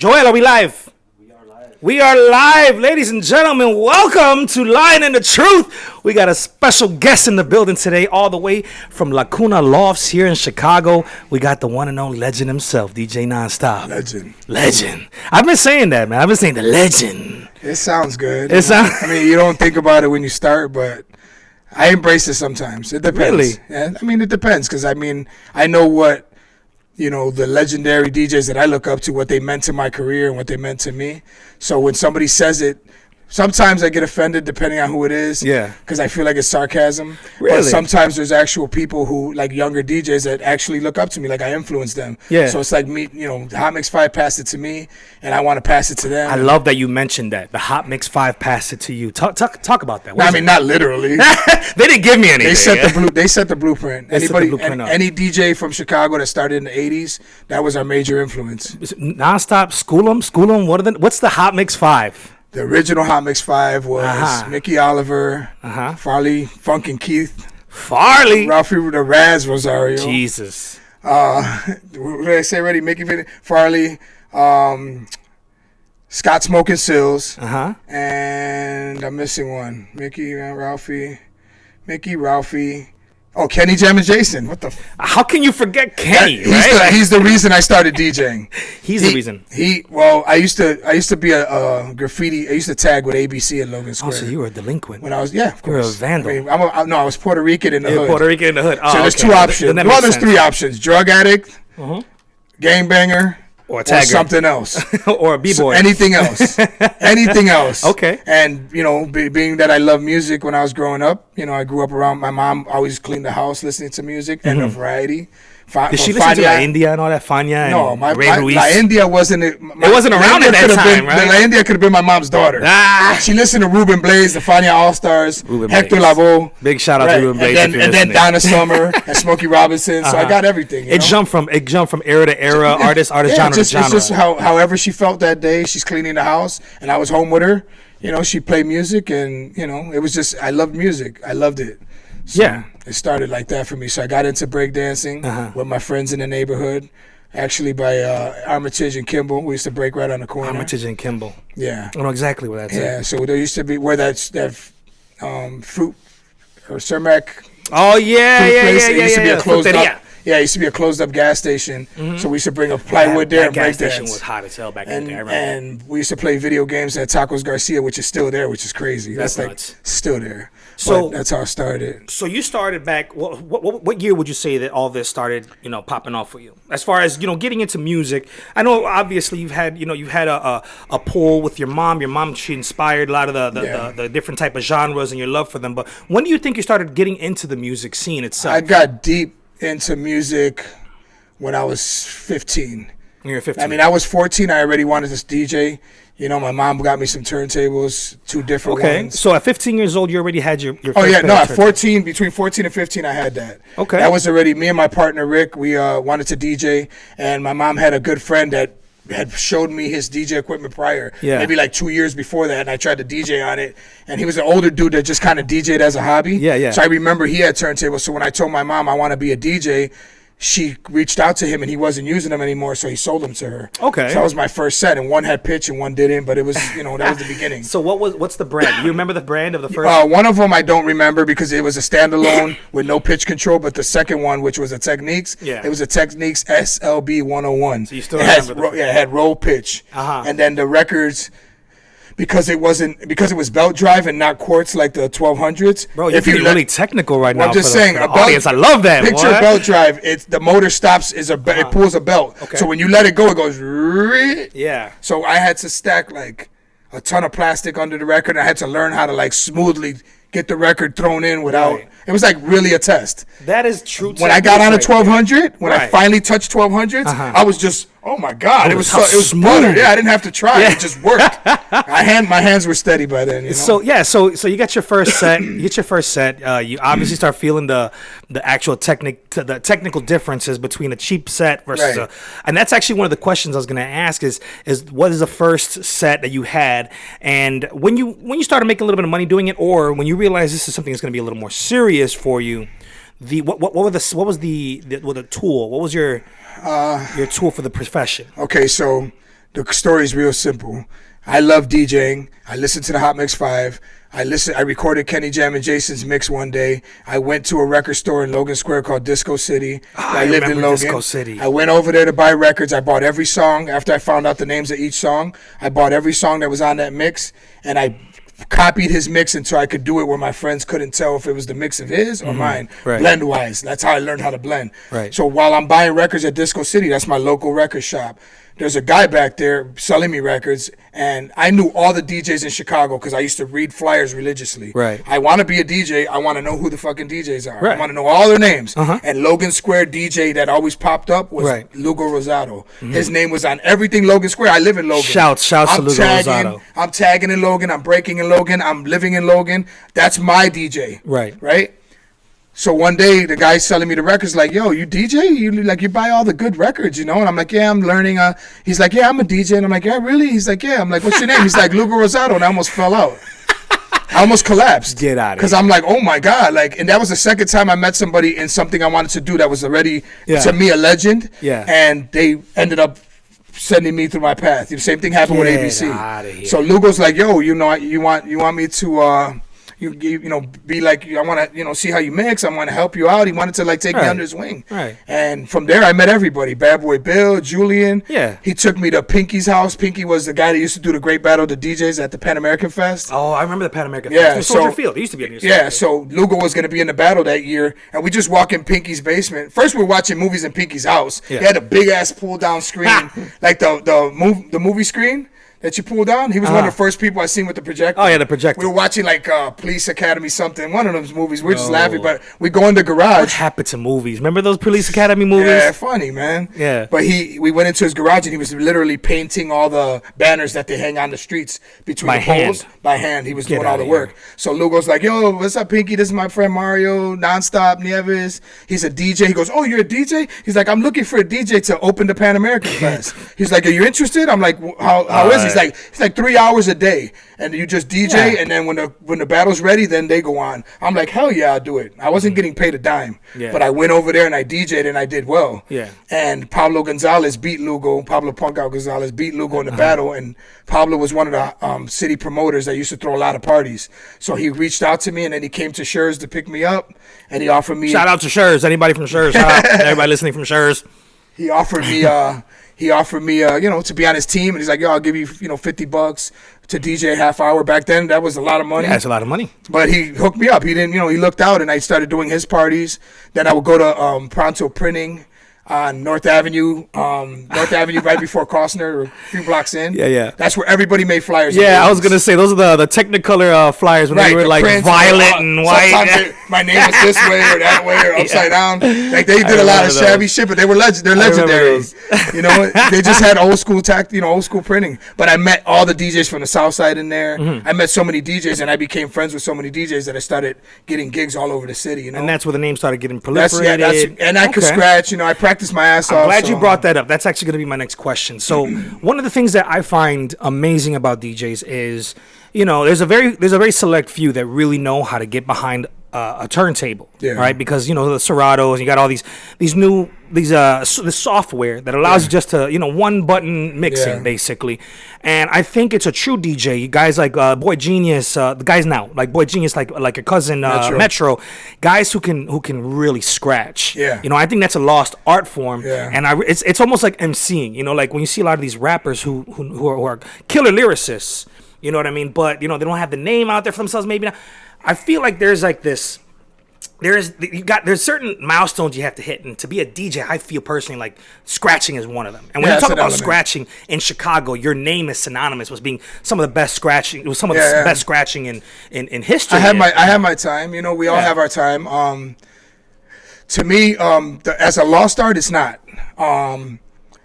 Joel, are we live? We are live, ladies and gentlemen. Welcome to Lyon and the Truth. We got a special guest in the building today, all the way from Lacuna Lofts here in Chicago. We got the one and only legend himself, DJ Nonstop. Legend. I've been saying that, man. I've been saying the legend. It sounds good. I mean, you don't think about it when you start, but I embrace it sometimes. It depends. Really? Yeah, I mean, it depends because, I mean, I know what, the legendary DJs that I look up to, what they meant to my career and what they meant to me. So when somebody says it, sometimes I get offended depending on who it is. Yeah. Because I feel like it's sarcasm. Really? But sometimes there's actual people who, like younger DJs, that actually look up to me. Like I influence them. Yeah. So it's like me, Hot Mix 5 passed it to me, and I want to pass it to them. I love that you mentioned that. The Hot Mix 5 passed it to you. Talk about that. No, I mean, not literally. They didn't give me anything. They set the blueprint. They set the blueprint up. Any DJ from Chicago that started in the 80s, that was our major influence. Nonstop, school them. What's the Hot Mix 5? The original Hot Mix 5 was Mickey Oliver, Farley, Funk and Keith, Ralphie the Raz Rosario. Jesus. What did I say already? Mickey Farley, Scott Smoking Sills, and I'm missing one. Mickey, Ralphie. Oh, Kenny Jam and Jason. What the? How can you forget Kenny? He's the reason I started DJing. He's the reason. I used to be a graffiti. I used to tag with ABC at Logan Square. Oh, so you were a delinquent. When I was, of course. You were a vandal. I was Puerto Rican in the hood. Puerto Rican in the hood. Oh, so there's two options. There's three options: drug addict, gangbanger, or something else, or a b-boy. So anything else. Okay. And being that I love music when I was growing up, I grew up around my mom. Always cleaned the house listening to music and a variety. Did she listen to La India and all that? Fania no, and Ray Ruiz? La India wasn't it. It wasn't around at that time, right? La India could have been my mom's daughter. She listened to Ruben Blades, the Fania All Stars, Hector Lavoe. Big shout out to Ruben Blades. And then Donna Summer and Smokey Robinson. So I got everything. It jumped from era to era, artist genre to genre. It's just however she felt that day. She's cleaning the house, and I was home with her. She played music, and it was just I loved music. I loved it. So it started like that for me. So I got into breakdancing with my friends in the neighborhood, actually by Armitage and Kimball. We used to break right on the corner. Armitage and Kimball. Yeah. I know exactly where that's at. Yeah, so there used to be where that fruit or Cermak. Oh, yeah. It used to be a closed up. Yeah, it used to be a closed-up gas station, so we used to bring a plywood there and break dance. That gas station was hot as hell back in the day. I remember. And we used to play video games at Tacos Garcia, which is still there, which is crazy. That's like nuts. Still there. So but that's how it started. So you started back. What year would you say that all this started? Popping off for you. As far as getting into music, I know obviously you've had a pull with your mom. Your mom, she inspired a lot of the different type of genres and your love for them. But when do you think you started getting into the music scene itself? I got deep into music when I was 15. You're 15. I mean, I was 14. I already wanted to DJ. My mom got me some turntables, two different ones. Okay, so at 15 years old, you already had your Oh, yeah, no, at 14, between 14 and 15, I had that. Okay. That was already, me and my partner, Rick, we wanted to DJ, and my mom had a good friend that had showed me his DJ equipment prior, maybe like 2 years before that, and I tried to DJ on it, and he was an older dude that just kind of DJ'd as a hobby. Yeah. So I remember he had turntables, so when I told my mom I want to be a DJ, she reached out to him and he wasn't using them anymore, so he sold them to her. Okay. So that was my first set, and one had pitch and one didn't, but it was, that was the beginning. So what's the brand? Do you remember the brand of the first? One of them I don't remember because it was a standalone with no pitch control, but the second one, which was a Techniques, it was a Techniques SLB 101. So you still remember it had roll pitch. And then the records, because it was belt drive and not quartz like the 1200s. Bro, you're really technical right now. I'm just saying, for the audience. I love that. Picture a belt drive. It's the motor stops. It pulls a belt. Okay. So when you let it go, it goes. Yeah. So I had to stack like a ton of plastic under the record. I had to learn how to like smoothly get the record thrown in without. Right. It was like really a test. That is true. When I got on a 1200, when I finally touched 1200s, I was just, oh my God, it was smooth. Yeah, I didn't have to try. It just worked. My hands were steady by then. So you got your first set. You obviously start feeling the actual the technical differences between a cheap set versus and that's actually one of the questions I was going to ask is what is the first set that you had, and when you started making a little bit of money doing it, or when you realized this is something that's going to be a little more serious for you, what was the tool? What was your tool for the profession? Okay, so The story's real simple. I love DJing. I listened to the Hot Mix 5. I recorded Kenny Jam and Jason's mix one day. I went to a record store in Logan Square called Disco City. I lived in Logan. Disco City. I went over there to buy records. I bought every song. After I found out the names of each song, I bought every song that was on that mix, and I copied his mix until I could do it where my friends couldn't tell if it was the mix of his or mine, blend wise. That's how I learned how to blend. Right. So while I'm buying records at Disco City, that's my local record shop. There's a guy back there selling me records, and I knew all the DJs in Chicago because I used to read flyers religiously. Right. I want to be a DJ. I want to know who the fucking DJs are. Right. I want to know all their names. And Logan Square DJ that always popped up was Lugo Rosado. His name was on everything Logan Square. I live in Logan. Shouts to Lugo Rosado. I'm tagging in Logan. I'm breaking in Logan. I'm living in Logan. That's my DJ. Right. So one day the guy's selling me the records, like, yo, you DJ? You buy all the good records, you know? And I'm like, yeah, I'm learning. He's like, yeah, I'm a DJ. And I'm like, yeah, really? He's like, yeah. I'm like, what's your name? He's like, Lugo Rosado. And I almost fell out. I almost collapsed. Get out of here. Because I'm like, oh my God. And that was the second time I met somebody in something I wanted to do that was already, to me, a legend. Yeah. And they ended up sending me through my path. The same thing happened with ABC. Out of here. So Lugo's like, yo, you want me to be like, I want to, see how you mix. I want to help you out. He wanted to take me under his wing. Right. And from there, I met everybody. Bad Boy Bill, Julian. Yeah. He took me to Pinky's house. Pinky was the guy that used to do the Great Battle of the DJs at the Pan American Fest. Oh, I remember the Pan American Fest. In Soldier Field. It used to be in Soldier Field. So Lugo was going to be in the battle that year, and we just walk in Pinky's basement. First, we're watching movies in Pinky's house. Yeah. He had a big-ass pull-down screen, like the movie screen that you pull down. He was one of the first people I seen with the projector. Oh, yeah, the projector. We were watching Police Academy something, one of those movies. We were just laughing, but we go in the garage. What happened to movies? Remember those Police Academy movies? Yeah, funny, man. Yeah. But we went into his garage, and he was literally painting all the banners that they hang on the streets between the poles. By hand. He was doing all the work. So Lugo's like, yo, what's up, Pinky? This is my friend Mario, Nonstop, Nieves. He's a DJ. He goes, oh, you're a DJ? He's like, I'm looking for a DJ to open the Pan American Fest. He's like, are you interested? I'm like, how is he? It's like 3 hours a day, and you just DJ, and then when the battle's ready, then they go on. I'm like, hell yeah, I'll do it. I wasn't getting paid a dime, but I went over there and I DJ'd and I did well. Yeah. And Pablo Gonzalez beat Lugo. Pablo Punkout Gonzalez beat Lugo in the battle, and Pablo was one of the city promoters that used to throw a lot of parties. So he reached out to me, and then he came to Schurz to pick me up, and he offered me. Shout out to Schurz. Anybody from Schurz? Shout out. Everybody listening from Schurz. He offered me. To be on his team, and he's like, yo, I'll give you, $50 to DJ a half hour. Back then, that was a lot of money. Yeah, that's a lot of money. But he hooked me up. He didn't, he looked out, and I started doing his parties. Then I would go to Pronto Printing on North Avenue, right before Costner, or a few blocks in. Yeah. That's where everybody made flyers. Yeah, I was gonna say those are the Technicolor flyers when they were like violet and white. Sometimes my name was this way or that way or upside down. Like they did a lot of shabby shit, but they were they're legendary. They just had old school printing. But I met all the DJs from the South Side in there. Mm-hmm. I met so many DJs, and I became friends with so many DJs that I started getting gigs all over the city. And that's where the name started getting proliferated. And I could scratch. I practiced my ass off. I'm glad you brought that up. That's actually going to be my next question. So one of the things that I find amazing about DJs is, there's a very select few that really know how to get behind a turntable, right? Because the Seratos, you got all this software that allows you just to one button mixing basically. And I think it's a true DJ. You guys like Boy Genius, the guys now like Boy Genius, like a cousin Metro, guys who can really scratch. I think that's a lost art form. And it's almost like MCing. Like when you see a lot of these rappers who are killer lyricists. You know what I mean? But they don't have the name out there for themselves. Maybe not. I feel like there's like this. There's certain milestones you have to hit, and to be a DJ, I feel personally like scratching is one of them. And when you talk about scratching in Chicago, your name is synonymous with being some of the best scratching. It was some of the best scratching in history. I have my time. We all have our time. To me, as a lost art, it's not.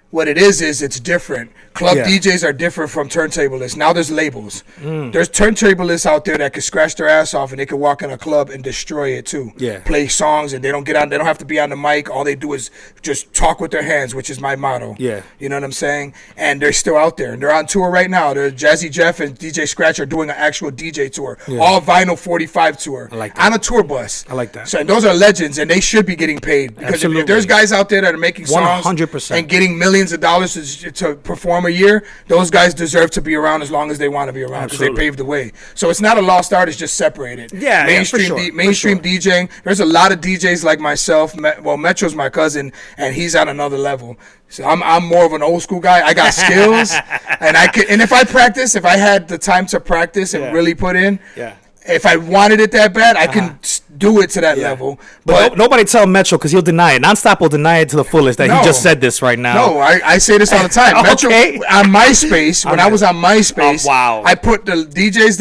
What it is it's different. Club DJs are different from turntablists. Now there's labels. There's turntablists out there that can scratch their ass off, and they can walk in a club and destroy it too. Play songs, and they don't have to be on the mic. All they do is just talk with their hands, which is my motto. You know what I'm saying? And they're still out there, and they're on tour right now. Jazzy Jeff and DJ Scratch are doing an actual DJ tour, all vinyl 45 tour, on a tour bus. I like that. So and those are legends, and they should be getting paid because if there's guys out there that are making songs 100% and getting millions millions of dollars to perform a year, those guys deserve to be around as long as they want to be around because they paved the way. So it's not a lost art; it's just separated. Yeah, mainstream DJing. There's a lot of DJs like myself. Well, Metro's my cousin, and he's at another level. So I'm more of an old school guy. I got skills, and if I practice, if I had the time to practice and really put in, if I wanted it that bad, I can do it to that level. But nobody tell Metro because he'll deny it. Nonstop will deny it to the fullest that he just said this right now. No, I say this all the time. Metro, on MySpace, when I was on MySpace, I put the DJs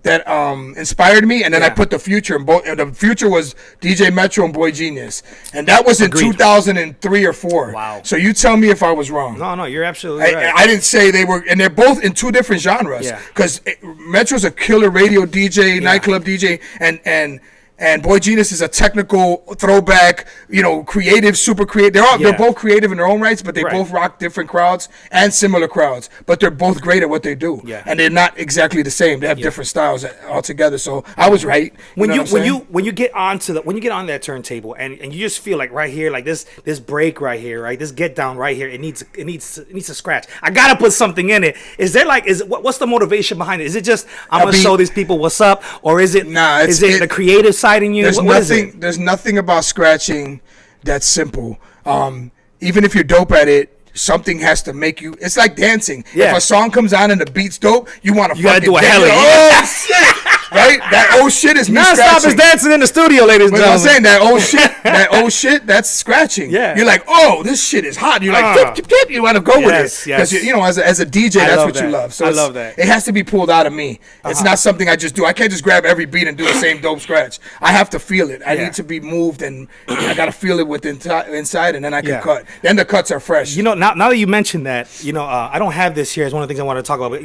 that inspired me, and then I put the future. And the future was DJ Metro and Boy Genius, and that was in 2003 or 4. Wow. So you tell me if I was wrong. No, you're absolutely right. I didn't say they were, and they're both in 2 different genres. Because Metro's a killer radio DJ, nightclub DJ, and Boy Genius is a technical throwback, creative, super creative. They're both creative in their own rights, but they both rock different crowds and similar crowds. But they're both great at what they do, and they're not exactly the same. They have different styles altogether. So I was right. When you get on that turntable and you just feel like right here, like this break right here, right, this get down right here, it needs to scratch. I gotta put something in it. What's the motivation behind it? Is it just I'm gonna show these people what's up, or is it the creative side in you? There's nothing about scratching that's simple. Even if you're dope at it, something has to make you. It's like dancing. If a song comes on and the beat's dope, you want to fucking do a hell of oh shit. Right? That old shit is me Nonstop scratching. is dancing in the studio, ladies and gentlemen. I'm saying that old shit, that's scratching. Yeah. You're like, oh, this shit is hot. You're like, tip. You want to go with it. Because, as a DJ, that's what you love. So I love that. It has to be pulled out of me. It's not something I just do. I can't just grab every beat and do the same dope scratch. I have to feel it. I need to be moved, and I got to feel it with inside, and then I can cut. Then the cuts are fresh. Now that you mentioned that, I don't have this here as one of the things I want to talk about, but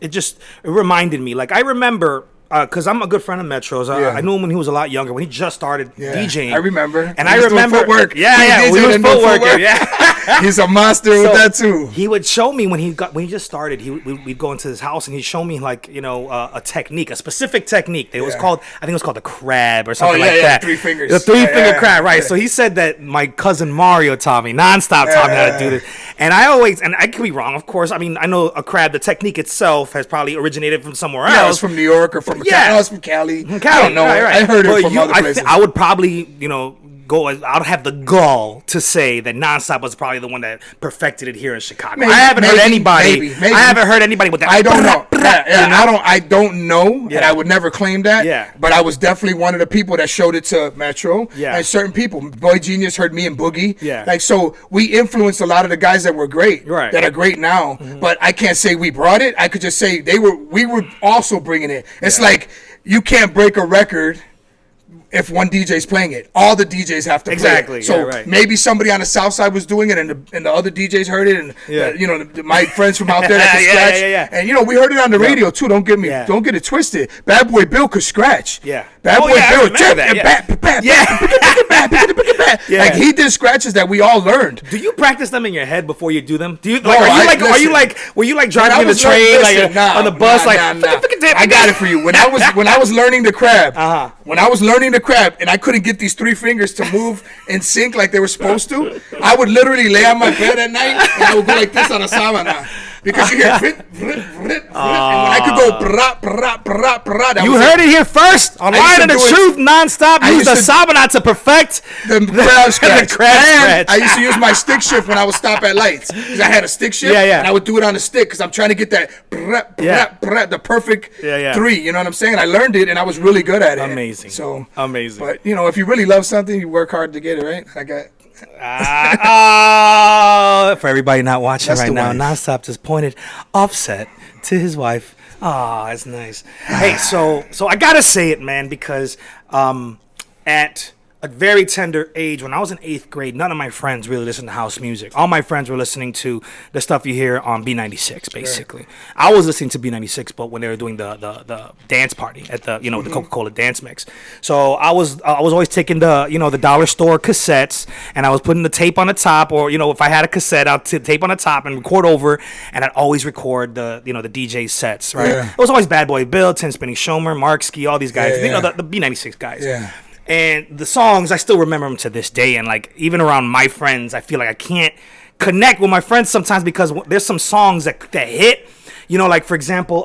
it reminded me. Like, I remember... because I'm a good friend of Metro's. I knew him when he was a lot younger, when he just started DJing. I remember. And I remember footwork. We was footwork. Yeah. He's a monster with that too. He would show me when he just started. We'd go into his house and he'd show me like a technique, a specific technique. It was called, I think it was called the crab or something like that. 3 fingers. The 3-finger crab, right? So he said that my cousin Mario taught me, Nonstop taught me how to do this. And I could be wrong, of course. I mean, I know a crab. The technique itself has probably originated from somewhere else. Yeah, it's from New York or from it's from Cali. I don't know. Right. I heard it from other places. I would probably, I'd have the gall to say that Nonstop was probably the one that perfected it here in Chicago. I haven't heard anybody. Maybe. I haven't heard anybody with that. I don't know. I don't know, and I would never claim that. Yeah. But I was definitely one of the people that showed it to Metro. Yeah. And certain people. Boy Genius heard me and Boogie. Yeah. Like, so we influenced a lot of the guys that were great. Right. That are great now. Mm-hmm. But I can't say we brought it. I could just say we were also bringing it. It's like you can't break a record if one DJ's playing it. All the DJs have to play it. So maybe somebody on the south side was doing it, and the other DJs heard it, and my friends from out there that could scratch. And we heard it on the radio too. Don't get it twisted. Bad Boy Bill could scratch. Yeah. Bad Boy Bill. Like, he did scratches that we all learned. Do you practice them in your head before you do them? Do you? Were you like driving in the train, on the bus, I got it for you. When I was learning the crab, and I couldn't get these 3 fingers to move in sync like they were supposed to, I would literally lay on my bed at night and I would go like this on a sabana. Because you hear and when I could go brah, brah, brah, brah. You heard it here first on Line of the Truth. Nonstop use the sabana to perfect the crab scratch. I used to use my stick shift when I would stop at lights. Because I had a stick shift, and I would do it on the stick because I'm trying to get that the perfect 3. You know what I'm saying? I learned it and I was really good at it. Amazing. So amazing. But if you really love something, you work hard to get it, right? For everybody not watching right now, Nonstop just pointed Offset to his wife. Oh, that's nice. Hey, so I gotta say it, man, because at a very tender age, when I was in 8th grade, none of my friends really listened to house music. All my friends were listening to the stuff you hear on B96, basically. Sure. I was listening to B96, but when they were doing the dance party at the the Coca-Cola dance mix. So I was always taking the dollar store cassettes, and I was putting the tape on the top, or if I had a cassette, I'd tape on the top and record over, and I'd always record the DJ sets, right? Yeah. It was always Bad Boy Bill, Tin Spinning Shomer, Mark Ski, all these guys, the B96 guys. Yeah. And the songs, I still remember them to this day. And, like, even around my friends, I feel like I can't connect with my friends sometimes because there's some songs that hit. You know, like for example,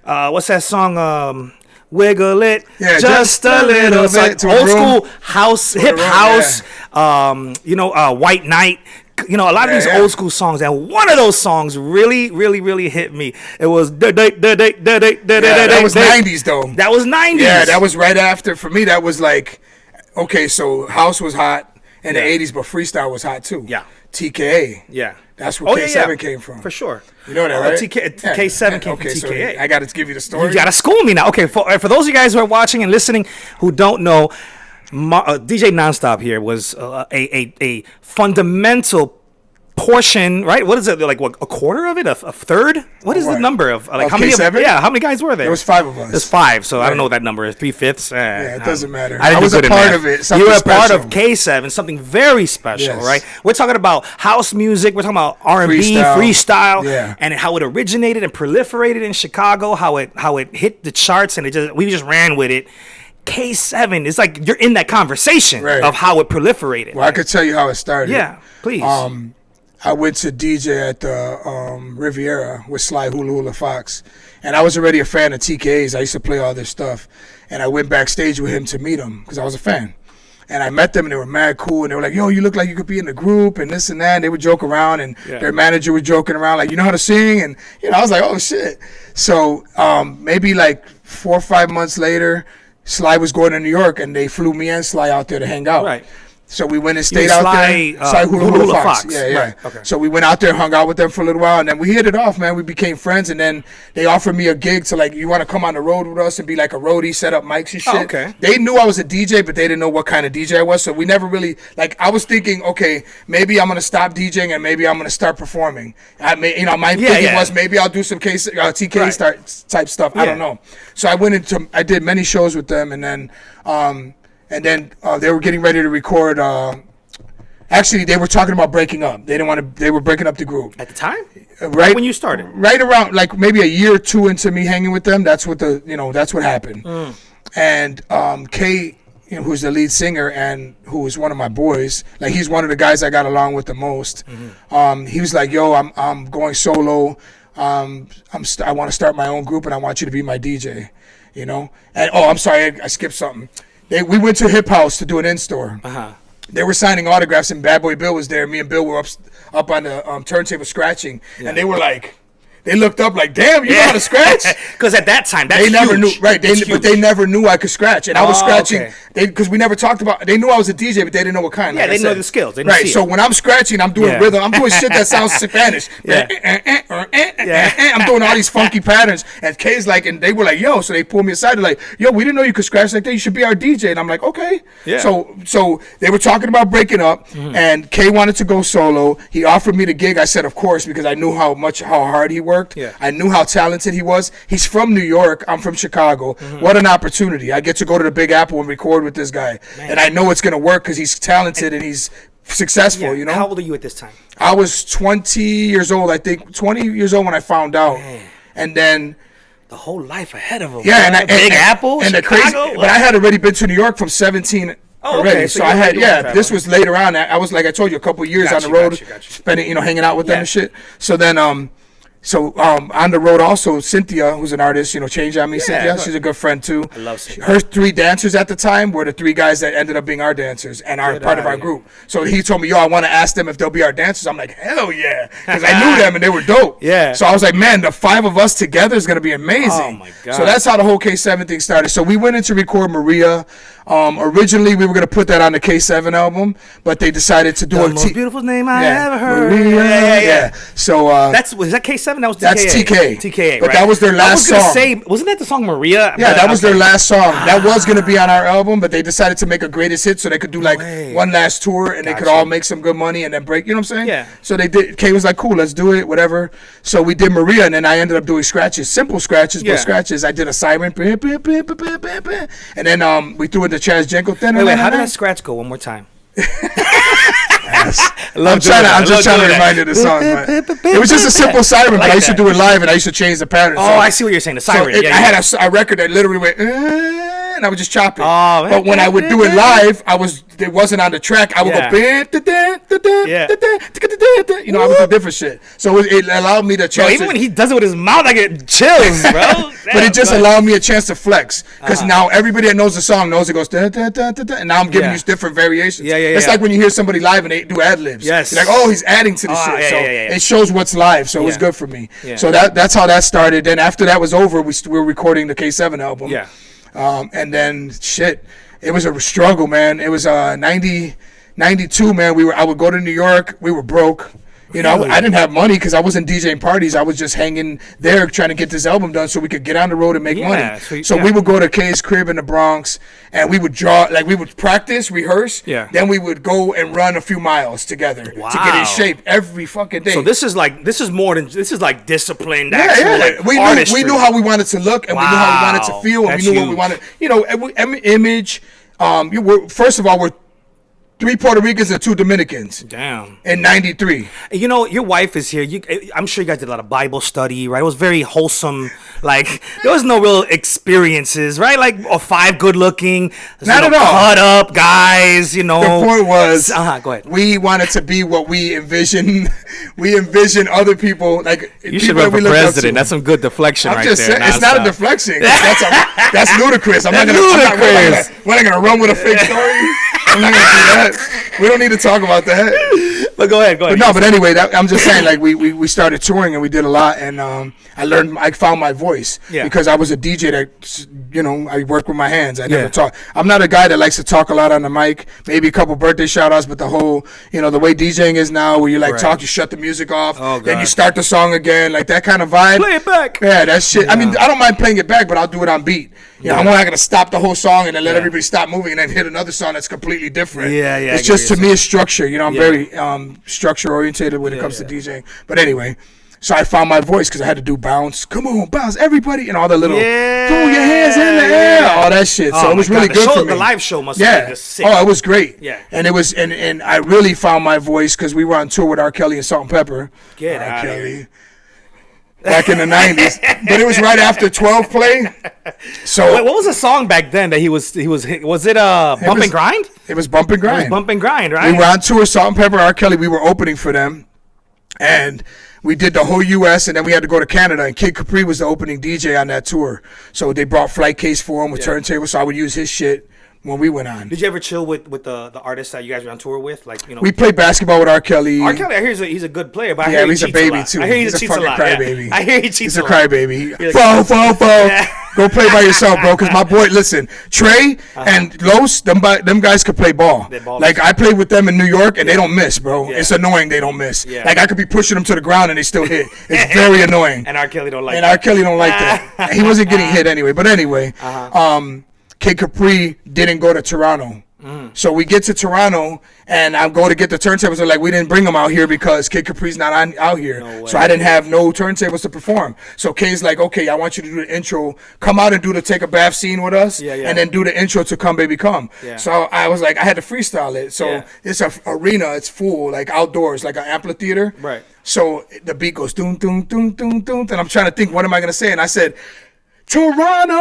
what's that song? Wiggle it, just a little bit. Like old school house, hip house. White Knight. You know, a lot of these old school songs, and one of those songs really, really, really hit me. It was that was 90s though. That was 90s. Yeah, that was right after. For me, that was like, okay, so house was hot in the 80s, but freestyle was hot too. Yeah. TKA. Yeah. That's where K7 came from. For sure. You know that, right? K7 came from TKA. So I got to give you the story. You got to school me now. Okay, for those of you guys who are watching and listening who don't know, DJ Nonstop here was a fundamental portion, right? What is it? Like what, a quarter of it? A third? What is the number of like of how many? K7? How many guys were there? There was 5 of us. There's 5, so I don't know what that number is. 3/5. Yeah, it doesn't matter. I was a part of it. You were a part of K7, something very special, right? We're talking about house music. We're talking about R&B, freestyle, and how it originated and proliferated in Chicago. How it hit the charts, and we just ran with it. K7 is like you're in that conversation of how it proliferated. Well, I could tell you how it started. Yeah, please. I went to DJ at the Riviera with Sly Hula Hula Fox, and I was already a fan of TKA's. I used to play all their stuff, and I went backstage with him to meet him because I was a fan. And I met them, and they were mad cool, and they were like, yo, you look like you could be in the group, and this and that. And they would joke around, and their manager was joking around, like, you know how to sing? And, I was like, oh, shit. So maybe like 4 or 5 months later, Sly was going to New York, and they flew me and Sly out there to hang out. Right. So we went and stayed out there. Sly Hula Fox. Yeah. Right. Okay. So we went out there, hung out with them for a little while, and then we hit it off, man. We became friends, and then they offered me a gig to, like, you want to come on the road with us and be like a roadie, set up mics and shit. Oh, okay. They knew I was a DJ, but they didn't know what kind of DJ I was, so we never really, like, I was thinking, okay, maybe I'm going to stop DJing and maybe I'm going to start performing. My thinking was maybe I'll do some TK type stuff. I don't know. So I did many shows with them, and then they were getting ready to record. Actually, they were talking about breaking up. They were breaking up the group at the time. Right when you started. Right around like maybe a year or 2 into me hanging with them. That's what that's what happened. And K, who's the lead singer and who is one of my boys, like he's one of the guys I got along with the most. He was like, "Yo, I'm going solo. I want to start my own group, and I want you to be my DJ." And I'm sorry, I skipped something. We went to Hip House to do an in-store. They were signing autographs, and Bad Boy Bill was there. Me and Bill were up on the turntable scratching, and they were like, they looked up like, damn, you know how to scratch? Because at that time, they never knew, right? But they never knew I could scratch, and I was scratching. Because we never talked about. They knew I was a DJ, but they didn't know what kind. Yeah, they know the skills. They right. So when I'm scratching, I'm doing rhythm. I'm doing shit that sounds Spanish. I'm doing all these funky patterns, and K's like, and they were like, yo. So they pulled me aside. They're like, yo, we didn't know you could scratch like that. You should be our DJ. And I'm like, okay. Yeah. So they were talking about breaking up, and K wanted to go solo. He offered me the gig. I said, of course, because I knew how hard he worked. Yeah. I knew how talented he was. He's from New York. I'm from Chicago. What an opportunity. I get to go to the Big Apple and record with this guy. Man. And I know it's going to work because he's talented and he's successful, How old are you at this time? I was 20 years old, I think. 20 years old when I found out. Man. And then... the whole life ahead of him. Yeah. And Big Apple, and Chicago? But I had already been to New York from 17 already. Okay. So I had, this was later on. I was, like I told you, a couple of years on the road, spending, hanging out with them and shit. So then... So on the road also, Cynthia, who's an artist, Change On Me, Cynthia, she's a good friend too. I love Cynthia. Her 3 dancers at the time were the 3 guys that ended up being our dancers and are part of our group. So he told me, yo, I want to ask them if they'll be our dancers. I'm like, hell yeah, because I knew them and they were dope. Yeah. So I was like, man, the 5 of us together is going to be amazing. Oh my God. So that's how the whole K7 thing started. So we went in to record Maria. Originally, we were going to put that on the K7 album, but they decided to do the most beautiful name I ever heard. Maria. Yeah. So was that K7? That was TKA. That's TKA. But right? that was their last song. I was going to say, wasn't that the song Maria? Yeah, that was their last song. That was going to be on our album, but they decided to make a greatest hit so they could do like one last tour and they could all make some good money and then break. You know what I'm saying? Yeah. So they did. K was like, cool, let's do it, whatever. So we did Maria, and then I ended up doing scratches, simple scratches, but scratches. I did a siren, and then we threw in the Chaz Jenko. Wait, how did that scratch go? One more time. I'm just trying to remind you of the song. It was just a simple siren, but I used to do it live, and I used to change the pattern. Oh, I see what you're saying. The siren. I had a record that literally went, and I would just chop it. But when I would do it live, it wasn't on the track. I would go, You know, I would do different shit. So it allowed me the chance. Even when he does it with his mouth, I get chills, bro. But it just allowed me a chance to flex. Because now everybody that knows the song knows it goes da, da, da, da, da, and now I'm giving you different variations. It's like when you hear somebody live and they do ad libs. Yes. You're like, oh, he's adding to the shit. So it shows what's live. So it was good for me. So that's how that started. Then after that was over, we were recording the K7 album. Yeah. And then shit, it was a struggle, man. It was 92, man. I would go to New York. We were broke. You know, I didn't have money because I wasn't DJing parties. I was just hanging there trying to get this album done so we could get on the road and make money. So we would go to Kay's crib in the Bronx and we would we would practice, rehearse. Yeah. Then we would go and run a few miles together to get in shape every fucking day. So this is like disciplined, artistry. We knew how we wanted to look and we knew how we wanted to feel and we knew what we wanted. You know, image. First of all, we're 3 Puerto Ricans and 2 Dominicans. Damn. In 93. You know, your wife is here. I'm sure you guys did a lot of Bible study, right? It was very wholesome. Like, there was no real experiences, right? Like, 5 good-looking, not at all, cut up guys, you know. The point was, go ahead. We wanted to be what we envision. We envision other people, like, you should run for president. That's some good deflection right there. Saying, it's not a deflection. That's ludicrous. I'm not going to run with a fake story. I'm not going to do that. We don't need to talk about that. But go ahead. But anyway, I'm just saying, like, we started touring and we did a lot, and I found my voice because I was a DJ that, you know, I worked with my hands. I never talk. I'm not a guy that likes to talk a lot on the mic. Maybe a couple birthday shout outs, but the whole, you know, the way DJing is now, where you talk, you shut the music off, then you start the song again, like that kind of vibe. Play it back. Yeah, that shit. Yeah. I mean, I don't mind playing it back, but I'll do it on beat. You know, I'm not gonna stop the whole song and then let everybody stop moving and then hit another song that's completely different. It's just, to me, it's structure. You know, I'm very structure orientated when it comes to DJing. But anyway, so I found my voice because I had to do bounce. Come on, bounce, everybody, and all the little throw your hands in the air, all that shit. So it was really good for me. The live show must have been sick. Oh, it was great. Yeah, and it was, and I really found my voice because we were on tour with R. Kelly and Salt and Pepper. Get out of here. Back in the 90s, but it was right after 12 play. So wait, what was the song back then that he was it Bump and Grind? It was Bump and Grind. It was Bump and Grind, right? We were on tour, Salt and Pepper, R. Kelly. We were opening for them, and we did the whole U.S. and then we had to go to Canada. And Kid Capri was the opening DJ on that tour, so they brought flight case for him with turntables. So I would use his shit when we went on. Did you ever chill with the artists that you guys were on tour with? Like, you know, we played basketball with R. Kelly. R. Kelly, I hear he's a good player, but I hear he's a baby too. I hear he's a fucking crybaby. I hear he cheats a lot. He's a crybaby. Fall. Go play by yourself, bro. Because my boy, listen, Trey and Los, them guys could play ball. Like, I played with them in New York, and they don't miss, bro. It's annoying they don't miss. Like, I could be pushing them to the ground, and they still hit. It's very annoying. And R. Kelly don't like that. And R. Kelly don't like that. And he wasn't getting hit anyway. But anyway, Kid Capri didn't go to Toronto. So we get to Toronto, and I go to get the turntables. They're like, we didn't bring them out here because Kid Capri's not out here. No, so I didn't have no turntables to perform. So Kay's like, okay, I want you to do the intro. Come out and do the take a bath scene with us, and then do the intro to Come Baby Come. So I was like, I had to freestyle it. So it's an arena. It's full, like outdoors, like an amphitheater. Right. So the beat goes, doom, doom, doom, doom, doom. And I'm trying to think, what am I going to say? And I said, Toronto,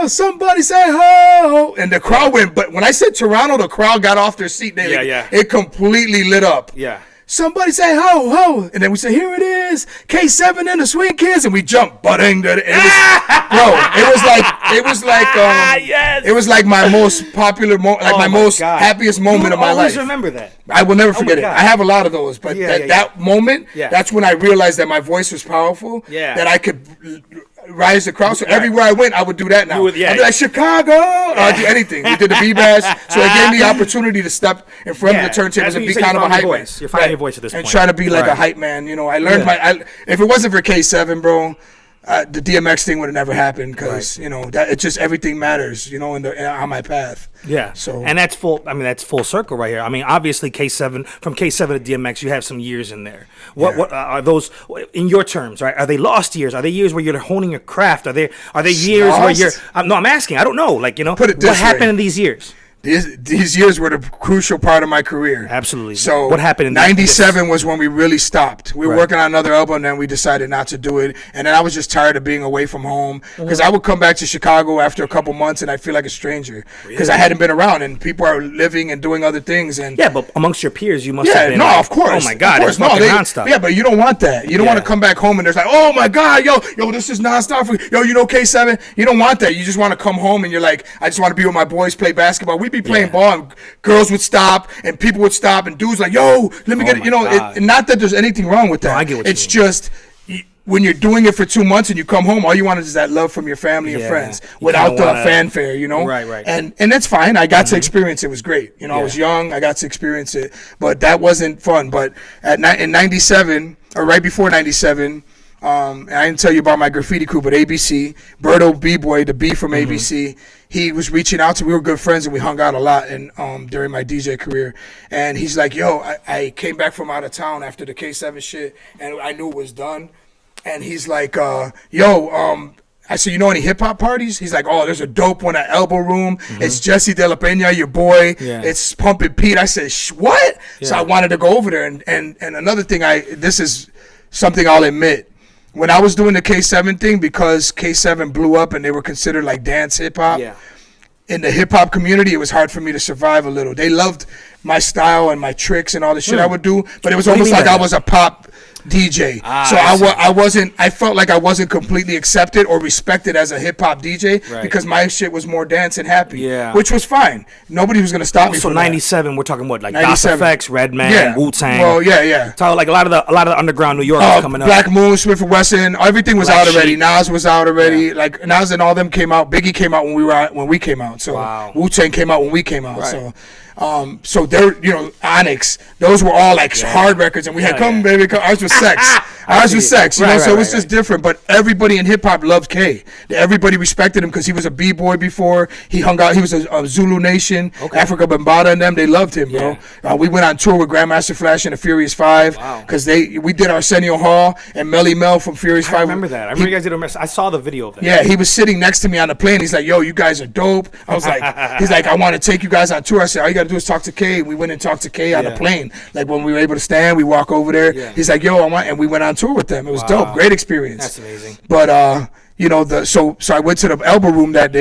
somebody say ho, and the crowd went. But when I said Toronto, the crowd got off their seat. It completely lit up. Yeah. Somebody say ho, ho, and then we say, here it is, K7 and the Swing Kids, and we jumped, butting. It was like my most popular, happiest moment of my life. I always remember that. I will never forget it. I have a lot of those, but that moment, that's when I realized that my voice was powerful, that I could rise the crowd. So everywhere I went, I would do that now. I'd be like, Chicago, or I'd do anything. We did the B-Bash, so it gave me the opportunity to step in front of the turntables and be kind of a hype man. You're finding your voice at this point. And try to be like a hype man. You know, I learned if it wasn't for K7, bro, the DMX thing would have never happened because you know that it's just everything matters. You know, on my path. Yeah. So and that's full circle right here. I mean, obviously K7 from K7 to DMX, you have some years in there. What are those in your terms? Right? Are they lost years? Are they years where you're honing your craft? Are they years where you're? No, I'm asking. I don't know. Like, you know, what happened in these years? these years were the crucial part of my career. Absolutely. So what happened in 97 was when we really stopped. We were working on another album, and then we decided not to do it. And then I was just tired of being away from home, because I would come back to Chicago after a couple months and I'd feel like a stranger, because I hadn't been around and people are living and doing other things. And yeah, but amongst your peers, you must have been. No, of course. Oh my God, it's fucking Nonstop. Yeah, but you don't want that. You don't want to come back home and there's like, oh my God, yo, this is Nonstop. Yo, you know K7. You don't want that. You just want to come home and you're like, I just want to be with my boys, play basketball. We'd be playing ball, and girls would stop and people would stop and dudes like, yo, let me get it. You know, not that there's anything wrong with that. No, I get what it's you mean. just when you're doing it for 2 months and you come home, all you want is that love from your family and friends without the fanfare, you know? Right. And that's fine. I got to experience it. It was great. You know, I was young. I got to experience it. But that wasn't fun. But in 97, or right before 97, and I didn't tell you about my graffiti crew, but ABC, Berto B-Boy, the B from ABC, he was reaching out to me. We were good friends and we hung out a lot during my DJ career. And he's like, yo, I came back from out of town after the K7 shit and I knew it was done. And he's like, I said, you know any hip-hop parties? He's like, oh, there's a dope one at Elbow Room. It's Jesse De La Peña, your boy. It's Pumpin' Pete. I said, what? So I wanted to go over there. And another thing, this is something I'll admit. When I was doing the K7 thing, because K7 blew up and they were considered like dance hip-hop, in the hip-hop community, it was hard for me to survive a little. They loved my style and my tricks and all the shit I would do, but it was almost like I was a pop DJ. So I felt like I wasn't completely accepted or respected as a hip hop DJ because my shit was more dance and happy, which was fine. Nobody was gonna stop me. So from 97, we're talking what, like Das FX, Redman, Wu-Tang. Well, So like a lot of the underground New York was coming up. Black Moon, Smith and Wesson, everything was out already. Nas was out already. Like Nas and all them came out. Biggie came out when we came out. So Wu-Tang came out when we came out. So there, you know, Onyx, those were all like hard records, and we had Come Baby Come. Ours was Sex. Ours was Sex, you know. So it was just different. But everybody in hip hop loved K. Everybody respected him because he was a b-boy before. He hung out. He was a Zulu Nation, Africa Bambaataa, and them. They loved him, bro. We went on tour with Grandmaster Flash and the Furious Five because we did Arsenio Hall and Melly Mel from Furious Five. I remember that. I remember you guys did. I saw the video of that. Yeah, he was sitting next to me on the plane. He's like, "Yo, you guys are dope." I was like, "He's like, I want to take you guys on tour." I said, "All you got to do is talk to K." We went and talked to K on the plane. Like when we were able to stand, we walk over there. He's like, "Yo, and we went on tour with them. It was dope, great experience." That's amazing. But you know, so I went to the Elbow Room that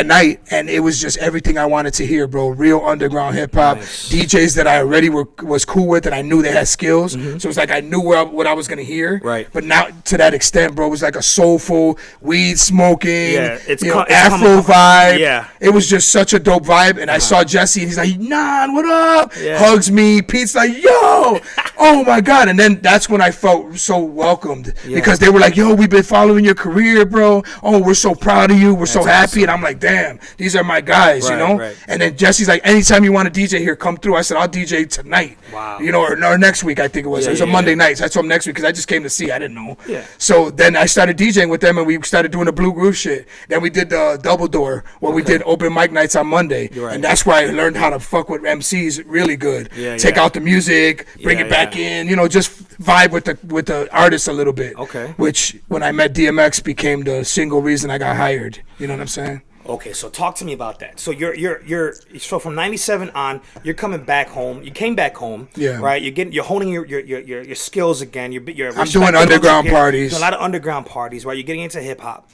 night, and it was just everything I wanted to hear, bro. Real underground hip hop, DJs that I already was cool with, and I knew they had skills. So it's like I knew what I was gonna hear. Right. But not to that extent, bro. It was like a soulful, weed smoking, Afro vibe. Yeah. It was just such a dope vibe, and I saw Jesse, and he's like, "Nan, what up?" Hugs me. Pete's like, "Yo, oh my God!" And then that's when I felt so welcomed because they were like, "Yo, we've been following your career, bro. Oh, we're so proud of you. We're so happy." Awesome. And I'm like, damn, these are my guys, you know? And then Jesse's like, anytime you want to DJ here, come through. I said, I'll DJ tonight. Wow. You know, or next week, I think it was. It was a Monday night. So I told him next week because I just came to see. I didn't know. Yeah. So then I started DJing with them and we started doing the Blue Groove shit. Then we did the Double Door where we did open mic nights on Monday. And that's where I learned how to fuck with MCs really good. Take out the music, bring it back in, you know, just vibe with the artists a little bit. Okay. Which when I met DMX became the single reason I got hired. You know what I'm saying? Okay, so talk to me about that. So you're so from 97 on, you're coming back home. You came back home, right? You're honing your skills again. I'm doing underground parties. Doing a lot of underground parties, right? You're getting into hip hop,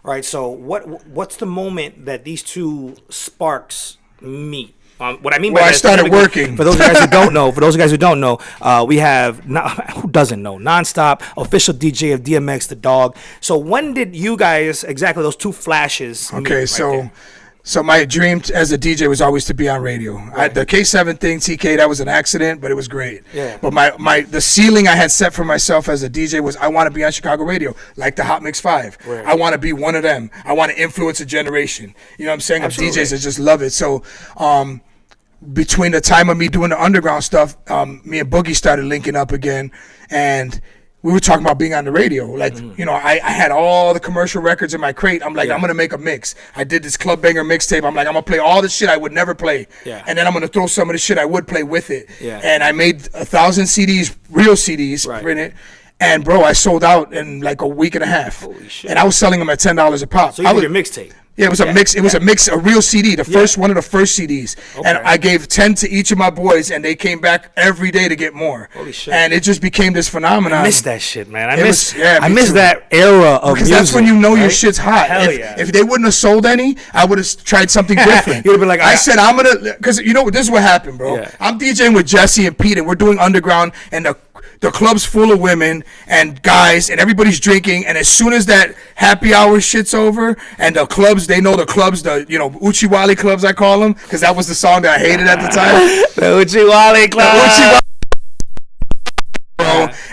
right? So what's the moment that these two sparks meet? What I mean by I started working. For those guys who don't know, we have who doesn't know Nonstop, official DJ of DMX, the dog. So when did you guys exactly those two flashes? Okay, so my dream as a DJ was always to be on radio. The K7 thing, TK, that was an accident, but it was great. Yeah. But the ceiling I had set for myself as a DJ was I want to be on Chicago radio, like the Hot Mix 5. Right. I want to be one of them. I want to influence a generation. You know what I'm saying? Absolutely. Of DJs that just love it. So between the time of me doing the underground stuff, me and Boogie started linking up again, and we were talking about being on the radio. Like, you know, I had all the commercial records in my crate. I'm like, I'm going to make a mix. I did this Club Banger mixtape. I'm like, I'm going to play all the shit I would never play. Yeah. And then I'm going to throw some of the shit I would play with it. Yeah. And I made 1,000 CDs, real CDs, printed. And, bro, I sold out in like a week and a half. Holy shit. And I was selling them at $10 a pop. So you did your mixtape? Yeah, it was a mix. It was a mix, a real CD, the first one of the first CDs. Okay. And I gave 10 to each of my boys, and they came back every day to get more. Holy shit! And it just became this phenomenon. I miss that shit, man. I miss too. that era of because music. That's when you know your shit's hot. Hell if they wouldn't have sold any, I would have tried something different. You would have been like, I said, I'm gonna, because you know this is what happened, bro. Yeah. I'm DJing with Jesse and Pete, and we're doing underground, and the club's full of women and guys, and everybody's drinking. And as soon as that happy hour shit's over, and the clubs, they know the clubs, the Uchiwali clubs, I call them, because that was the song that I hated at the time. The Uchiwali club.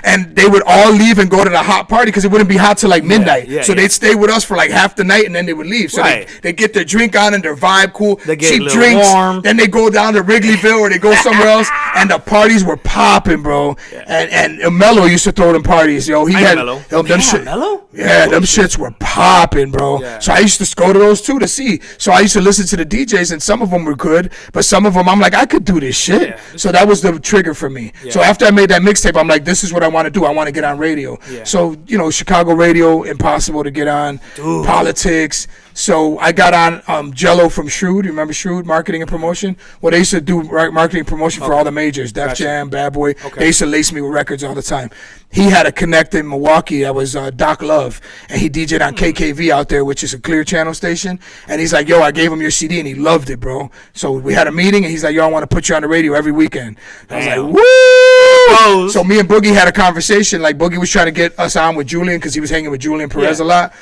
And they would all leave and go to the hot party because it wouldn't be hot till like midnight. So they'd stay with us for like half the night and then they would leave. So they get their drink on and their vibe cool. They get cheap drinks. Warm. Then they go down to Wrigleyville or they go somewhere else. And the parties were popping, bro. And Mello used to throw them parties, yo. He had Mello. Them Mello? Yeah, them shits were popping, bro. Yeah. So I used to go to those too to see. So I used to listen to the DJs, and some of them were good, but some of them I'm like, I could do this shit. Yeah. So that was the trigger for me. Yeah. So after I made that mixtape, I'm like, this is what I want to do. I want to get on radio. Yeah. So, Chicago radio, impossible to get on. Dude. Politics. So I got on Jello from Shrewd. You remember Shrewd, marketing and promotion? Well, they used to do marketing and promotion for all the majors, Def Jam, Bad Boy. Okay. They used to lace me with records all the time. He had a connect in Milwaukee that was Doc Love, and he DJ'd on KKV out there, which is a clear channel station. And he's like, yo, I gave him your CD, and he loved it, bro. So we had a meeting, and he's like, yo, I want to put you on the radio every weekend. I was like, woo! So me and Boogie had a conversation. Like, Boogie was trying to get us on with Julian because he was hanging with Julian Perez a lot.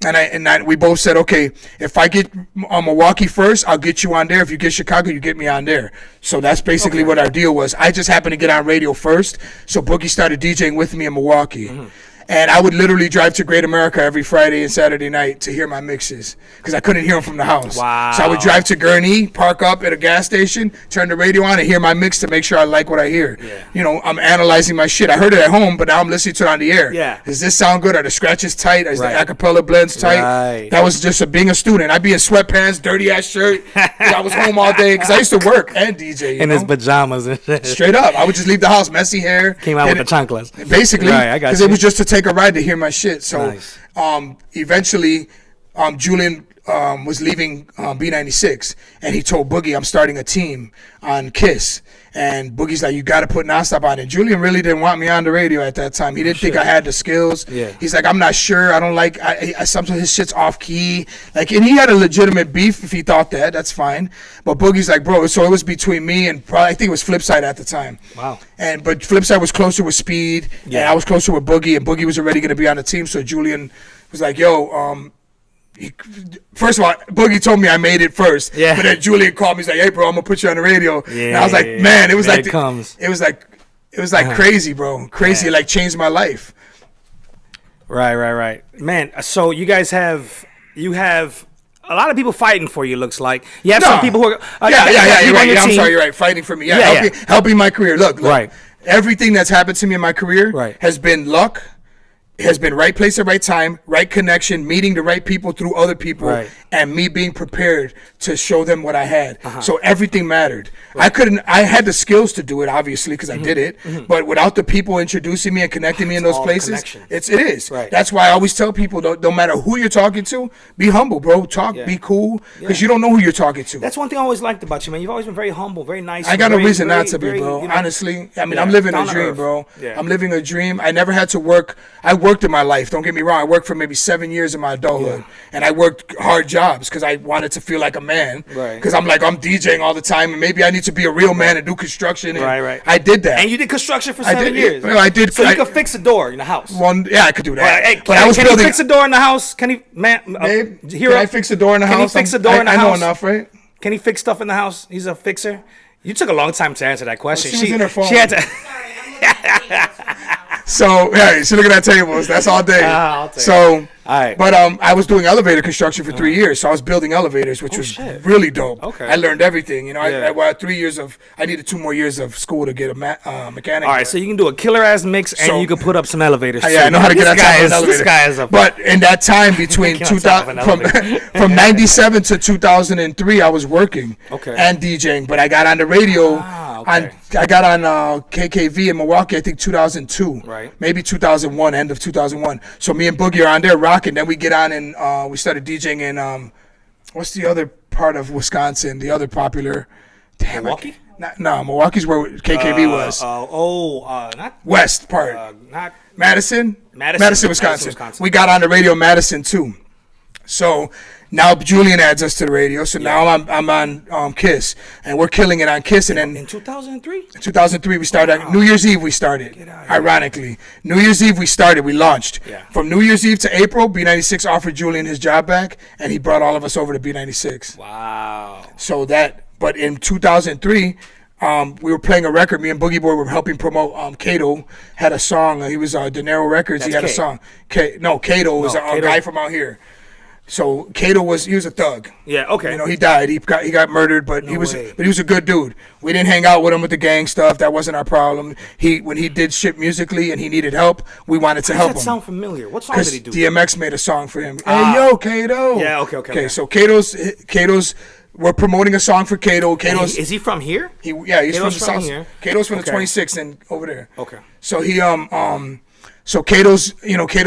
And we both said, okay, if I get Milwaukee first, I'll get you on there. If you get Chicago, you get me on there. So that's basically what our deal was. I just happened to get on radio first, so Boogie started DJing with me in Milwaukee. Mm-hmm. And I would literally drive to Great America every Friday and Saturday night to hear my mixes because I couldn't hear them from the house. Wow. So I would drive to Gurnee, park up at a gas station, turn the radio on, and hear my mix to make sure I like what I hear. Yeah. I'm analyzing my shit. I heard it at home, but now I'm listening to it on the air. Yeah. Does this sound good? Are the scratches tight? Is the acapella blends tight? Right. That was just being a student. I'd be in sweatpants, dirty-ass shirt. I was home all day because I used to work and DJ. In his pajamas and shit. Straight up. I would just leave the house, messy hair. Came out with the chanclas. Basically. Right, I got you. Because it was just to take a ride to hear my shit. So nice. Eventually Julian was leaving B96, and he told Boogie, I'm starting a team on KISS. And Boogie's like, you got to put Nonstop on it. Julian really didn't want me on the radio at that time. He didn't think I had the skills. Yeah. He's like, I'm not sure. I don't like, sometimes his shit's off key. Like, and he had a legitimate beef if he thought that. That's fine. But Boogie's like, bro, so it was between me and probably, I think it was Flipside at the time. Wow. But Flipside was closer with Speed. Yeah. And I was closer with Boogie. And Boogie was already going to be on the team. So Julian was like, yo, first of all, Boogie told me I made it first. Yeah. But then Julian called me. He's like, "Hey, bro, I'm gonna put you on the radio." Yeah. And I was like, "Man, it was like it was like crazy, bro. Crazy. It like changed my life." Right. Man, so you guys have a lot of people fighting for you. Looks like you have some people who are You're right. I'm sorry. You're right. Fighting for me. Helping my career. Look. Right. Everything that's happened to me in my career has been luck. It has been right place at right time, right connection, meeting the right people through other people, and me being prepared to show them what I had. So everything mattered. I had the skills to do it, obviously, because I did it. But without the people introducing me and connecting me in those places, it is. Right. That's why I always tell people, no matter who you're talking to, be humble, bro. Be cool, because you don't know who you're talking to. That's one thing I always liked about you, man. You've always been very humble, very nice. I got no reason not to be, bro. Honestly, I mean, I'm living a dream, bro. I'm living a dream. I never had to work. I worked in my life. Don't get me wrong. I worked for maybe 7 years in my adulthood, and I worked hard jobs because I wanted to feel like a man. Because I'm DJing all the time, and maybe I need to be a real man and do construction. And I did that. And you did construction for 7 years. I did. So you could fix a door in the house. I could do that. Hey, can he fix a door in the house? Can he, man? Babe, can I fix a door in the house? Can he fix a door in the house? I know enough, right? Can he fix stuff in the house? He's a fixer. You took a long time to answer that question. Well, she was in her phone. She had to. So she looking at tables. That's all day. I'll take it. All right. But I was doing elevator construction for 3 years, so I was building elevators, which was really dope. Okay. I learned everything. I had 3 years of. I needed 2 more years of school to get a mechanic. All right, so you can do a killer ass mix, and you can put up some elevators. I know how to get out of an elevator. This guy is a. But in that time between 2000 from 97 to 2003, I was working and DJing, but I got on the radio. I got on KKV in Milwaukee, I think 2002, maybe 2001, end of 2001. So me and Boogie are on there rocking. Then we get on and we started DJing what's the other part of Wisconsin? The other popular. Damn, Milwaukee? No, Milwaukee's where KKB was. Not West part. not Madison, Wisconsin. Wisconsin. We got on the radio Madison too. So now Julian adds us to the radio. So now I'm on KISS, and we're killing it on KISS. And then in 2003. 2003 we started. New Year's Eve we started. Ironically, New Year's Eve we started. We launched. Yeah. From New Year's Eve to April, B96 offered Julian his job back, and he brought all of us over to B96. Wow. So but in 2003, we were playing a record. Me and Boogie Boy were helping promote. Kato had a song. He was De Niro Records. That's he had a song. Kato was a guy from out here. So Kato was a thug. Yeah. Okay. You know, he died. He got murdered, but he was a good dude. We didn't hang out with him with the gang stuff. That wasn't our problem. When he did shit musically and he needed help, we wanted to help him. Does that sound familiar? What song did he do? DMX made a song for him. Hey yo, Kato. Yeah. Okay. So Kato's. We're promoting a song for Kato. Is he from here? He's from the South. Here. Kato's from the 26th and over there. Okay. So so Kato's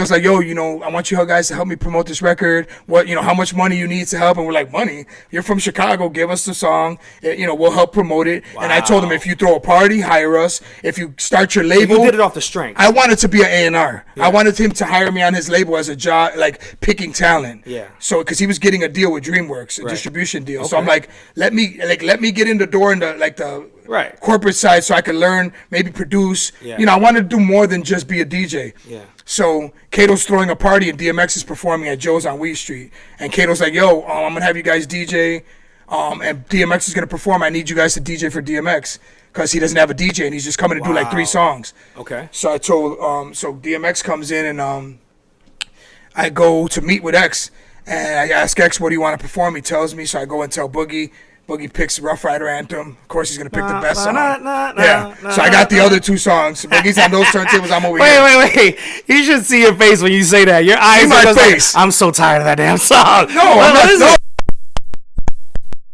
like, yo, I want you guys to help me promote this record. How much money you need to help? And we're like, money? You're from Chicago. Give us the song. We'll help promote it. Wow. And I told him, if you throw a party, hire us. If you start your label. You did it off the strength. I wanted to be an A&R. Yeah. I wanted him to hire me on his label as a job, like picking talent. Yeah. So, because he was getting a deal with DreamWorks, a distribution deal. Okay. So I'm like, let me get in the door in the corporate side so I could learn, maybe produce. Yeah. I wanted to do more than just be a DJ. Yeah. So Kato's throwing a party and DMX is performing at Joe's on Wheat Street. And Kato's like, yo, I'm going to have you guys DJ. And DMX is going to perform. I need you guys to DJ for DMX because he doesn't have a DJ and he's just coming to do like 3 songs. Okay. So I told, so DMX comes in and I go to meet with X. And I ask X, what do you want to perform? He tells me. So I go and tell Boogie. Boogie picks Rough Rider Anthem. Of course, he's going to pick the best song. So I got the other 2 songs. Boogie's on those turntables. I'm over here. Wait. You should see your face when you say that. Your eyes are face. Like, I'm so tired of that damn song. No, I'm not.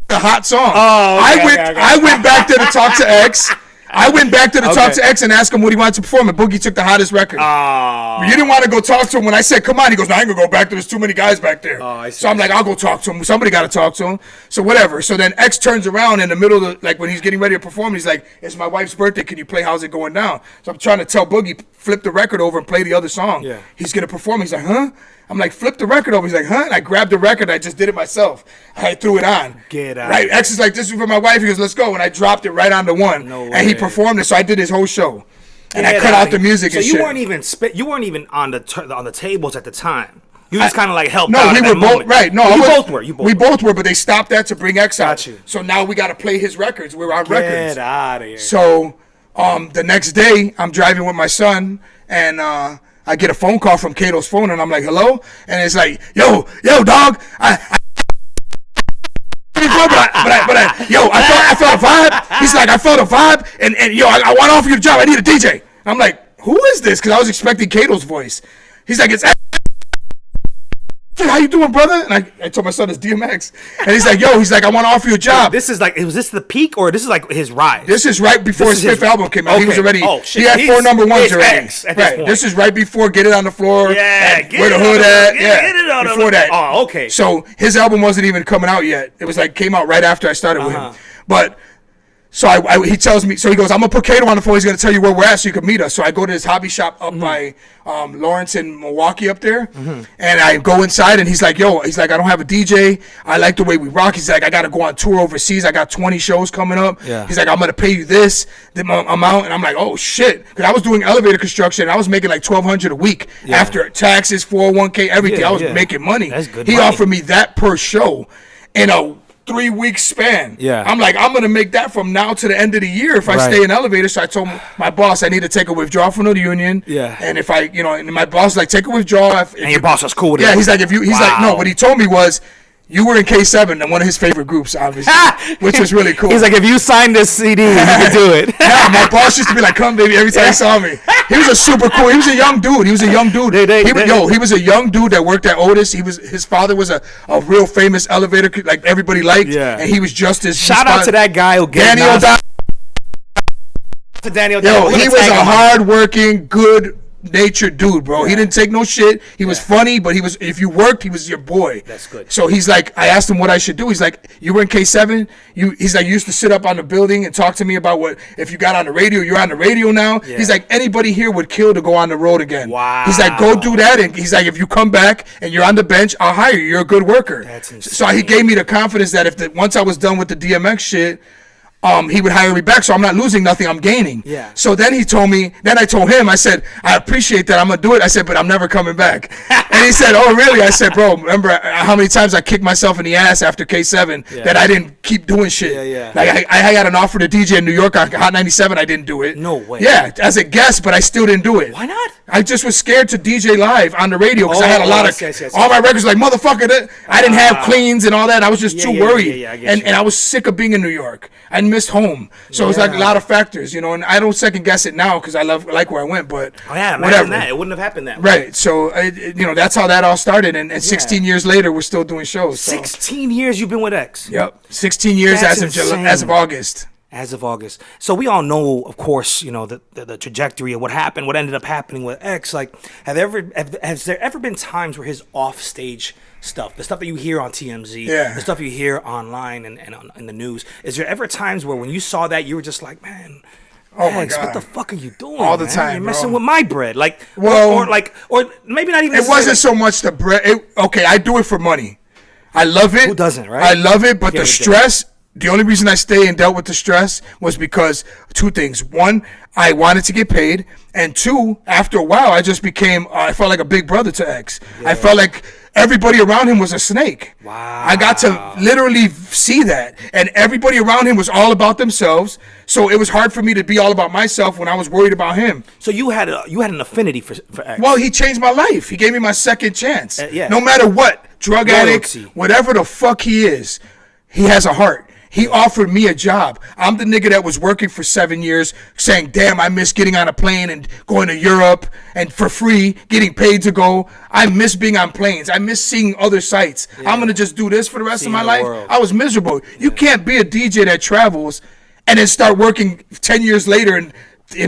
A hot song. Oh, okay, I went back there to talk to X. Talk to X and ask him what he wanted to perform, and Boogie took the hottest record. Oh. But you didn't want to go talk to him. When I said, come on, he goes, no, I ain't going to go back there. There's too many guys back there. Oh, I see. So I'm like, I'll go talk to him. Somebody got to talk to him. So whatever. So then X turns around in the middle of when he's getting ready to perform, he's like, it's my wife's birthday. Can you play How's It Going Down? So I'm trying to tell Boogie, flip the record over and play the other song. Yeah. He's going to perform. He's like, huh? I'm like, flip the record over. He's like, huh? And I grabbed the record. I just did it myself. I threw it on. Get out. Right. X is like, this is for my wife. He goes, let's go. And I dropped it right on the one. No way. And he performed it. So I did his whole show. And I cut out the music and shit. So you weren't even on the tables at the time. You just kind of like helped out. No, we were both right. No, you both were. We both were, but they stopped that to bring X out. Got you. So now we got to play his records. We're on records. Get out of here. So the next day, I'm driving with my son, and I get a phone call from Kato's phone, and I'm like, hello? And it's like, yo, dog, I felt a vibe. He's like, I felt a vibe, and yo, I want to offer you the job. I need a DJ. I'm like, who is this? Because I was expecting Kato's voice. He's like, it's how you doing, brother? And I told my son it's DMX. And he's like, I want to offer you a job. This is like, was this the peak or this is like his rise? This is right before his 5th album came out. Okay. He was already, he had 4 number 1s already. Right. This is right before Get It on the Floor. Yeah, Where the Hood at. Get it on before that. Oh, okay. So his album wasn't even coming out yet. It was came out right after I started with him. But so he tells me, so he goes, I'm going to put Kato on the phone. He's going to tell you where we're at so you can meet us. So I go to his hobby shop up by Lawrence and Milwaukee up there. And I go inside and he's like, I don't have a DJ. I like the way we rock. He's like, I got to go on tour overseas. I got 20 shows coming up. Yeah. He's like, I'm going to pay you the amount. And I'm like, oh shit. Because I was doing elevator construction. And I was making like $1,200 a week after taxes, 401k, everything. I was making money. That's good money. He offered me that per show in a 3-week span. Yeah. I'm like, I'm going to make that from now to the end of the year if I stay in elevator. So I told my boss I need to take a withdrawal from the union. Yeah. And if and my boss was like, take a withdrawal. And your boss was cool with it. Yeah, he's like, like, no, what he told me was, you were in K7 and one of his favorite groups, obviously, which was really cool. He's like, if you signed this CD, you could do it. Yeah, my boss used to be like, come, baby, every time he saw me. He was a super cool, he was a young dude. He was a young dude. He was a young dude that worked at Otis. His father was a real famous elevator, like everybody liked. Yeah. And he was just as... Shout out to that guy who gave Daniel. To Daniel. Yo, he was a hard-working, good natured dude, bro. He didn't take no shit. He was funny, but if you worked, he was your boy. That's good. So he's like, I asked him what I should do. He's like, you were in K7. He's like, you used to sit up on the building and talk to me about what if you got on the radio. You're on the radio now. Yeah. He's like, anybody here would kill to go on the road again. Wow. He's like, go do that. And he's like, if you come back and you're on the bench, I'll hire you. You're a good worker. That's insane. So he gave me the confidence that once I was done with the DMX shit, he would hire me back, so I'm not losing nothing, I'm gaining. Yeah. So then I told him, I said, I appreciate that, I'm going to do it. I said, but I'm never coming back. And he said, oh, really? I said, bro, remember how many times I kicked myself in the ass after K7 that I didn't keep doing shit? Yeah. Like, I got an offer to DJ in New York on Hot 97, I didn't do it. No way. Yeah, as a guest, but I still didn't do it. Why not? I just was scared to DJ live on the radio because I had a lot of, yes. all my records like, motherfucker, I didn't have cleans and all that. I was just too worried. Yeah, I get you. And I was sick of being in New York. I missed home. So it was like a lot of factors, and I don't second guess it now because I like where I went, but whatever. That. It wouldn't have happened that way. Right. So, that's how that all started. And 16 years later, we're still doing shows. So. 16 years you've been with X. Yep. 16 years as of August. As of August. So we all know, of course, the trajectory of what happened, what ended up happening with X. Like, has there ever been times where his offstage stuff, the stuff that you hear on TMZ, the stuff you hear online and in the news, is there ever times where when you saw that you were just like, man, oh my God, what the fuck are you doing? All the man? time, You're messing bro. with my bread, like, well, or maybe not even. It wasn't so much the bread. Okay, I do it for money. I love it. Who doesn't, right? I love it, but the stress. The only reason I stayed and dealt with the stress was because two things. One, I wanted to get paid. And two, after a while, I just became, I felt like a big brother to X. Yeah. I felt like everybody around him was a snake. Wow. I got to literally see that. And everybody around him was all about themselves. So it was hard for me to be all about myself when I was worried about him. So you had an affinity for X. Well, he changed my life. He gave me my second chance. Yeah. No matter what, drug addict, whatever the fuck he is, he has a heart. He offered me a job. I'm the nigga that was working for 7 years saying, damn, I miss getting on a plane and going to Europe and for free, getting paid to go. I miss being on planes. I miss seeing other sights. Yeah. I'm going to just do this for the rest of my life. World. I was miserable. Yeah. You can't be a DJ that travels and then start working 10 years later and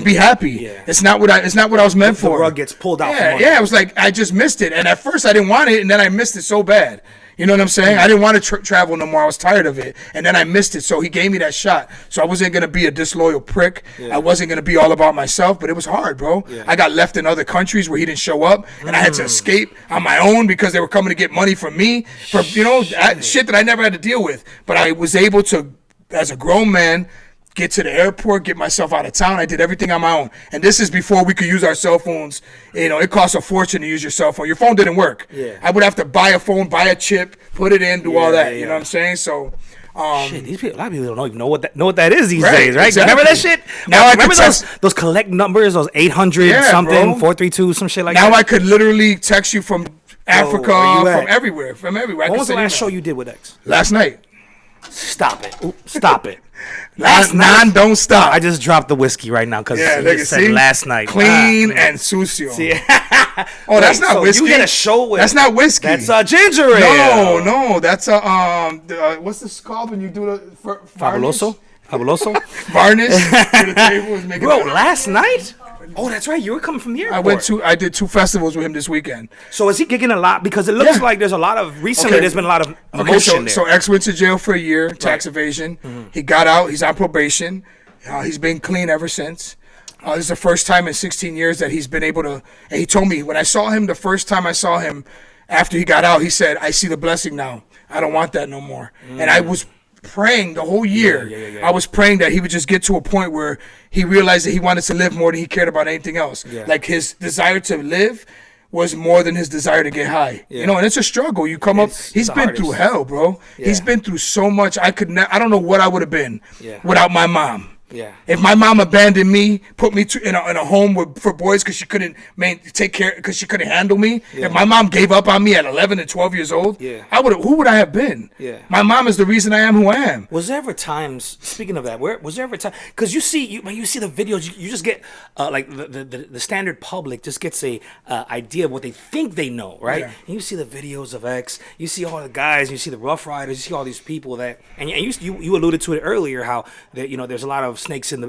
be happy. Yeah. It's not what I was meant for. The rug gets pulled out. Yeah, it was like I just missed it. And at first I didn't want it, and then I missed it so bad. You know what I'm saying? I didn't want to travel no more. I was tired of it. And then I missed it. So he gave me that shot. So I wasn't going to be a disloyal prick. Yeah. I wasn't going to be all about myself. But it was hard, bro. Yeah. I got left in other countries where he didn't show up. And I had to escape on my own because they were coming to get money from me. For, shit that I never had to deal with. But I was able to, as a grown man, get to the airport, get myself out of town. I did everything on my own. And this is before we could use our cell phones. It costs a fortune to use your cell phone. Your phone didn't work. Yeah. I would have to buy a phone, buy a chip, put it in, do all that. You know what I'm saying? So, shit, these people, a lot of people don't even know what that is these days, right? Exactly. Remember that shit? Now I remember those collect numbers, those 800 something, 432, some shit like that. Now I could literally text you from Africa, from everywhere. When was the last show you did with X? Last night. Stop it. Stop it. Don't stop. I just dropped the whiskey right now because you said last night. Clean and sucio. Oh, that's not whiskey. You get a show with. That's not whiskey. That's ginger ale. No, that's what's this called when you do the Fabuloso? Varnish to the table. Bro, last night? Oh, that's right. You were coming from the airport. I did 2 festivals with him this weekend. So is he gigging a lot? Because it looks like there's a lot of recently. There's been a lot of emotion there. So X went to jail for a year, tax evasion. Mm-hmm. He got out. He's on probation. He's been clean ever since. This is the first time in 16 years that he's been able to. And he told me when I saw him, the first time I saw him after he got out, he said, "I see the blessing now. I don't want that no more." Mm. And I was praying the whole year. I was praying that he would just get to a point where he realized that he wanted to live more than he cared about anything else. Like his desire to live was more than his desire to get high. And it's a struggle. You come up. He's been through hell, bro. He's been through so much. I don't know what I would have been without my mom. Yeah. If my mom abandoned me, put me in a home for boys because she couldn't take care, because she couldn't handle me. Yeah. If my mom gave up on me at 11 and 12 years old, who would I have been? Yeah. My mom is the reason I am who I am. Was there ever times, speaking of that, was there ever time, because you see the videos, you just get like the standard public just gets a idea of what they think they know, right? Yeah. And you see the videos of X, you see all the guys, you see the Rough Riders, you see all these people that, and you alluded to it earlier, how that there's a lot of of snakes in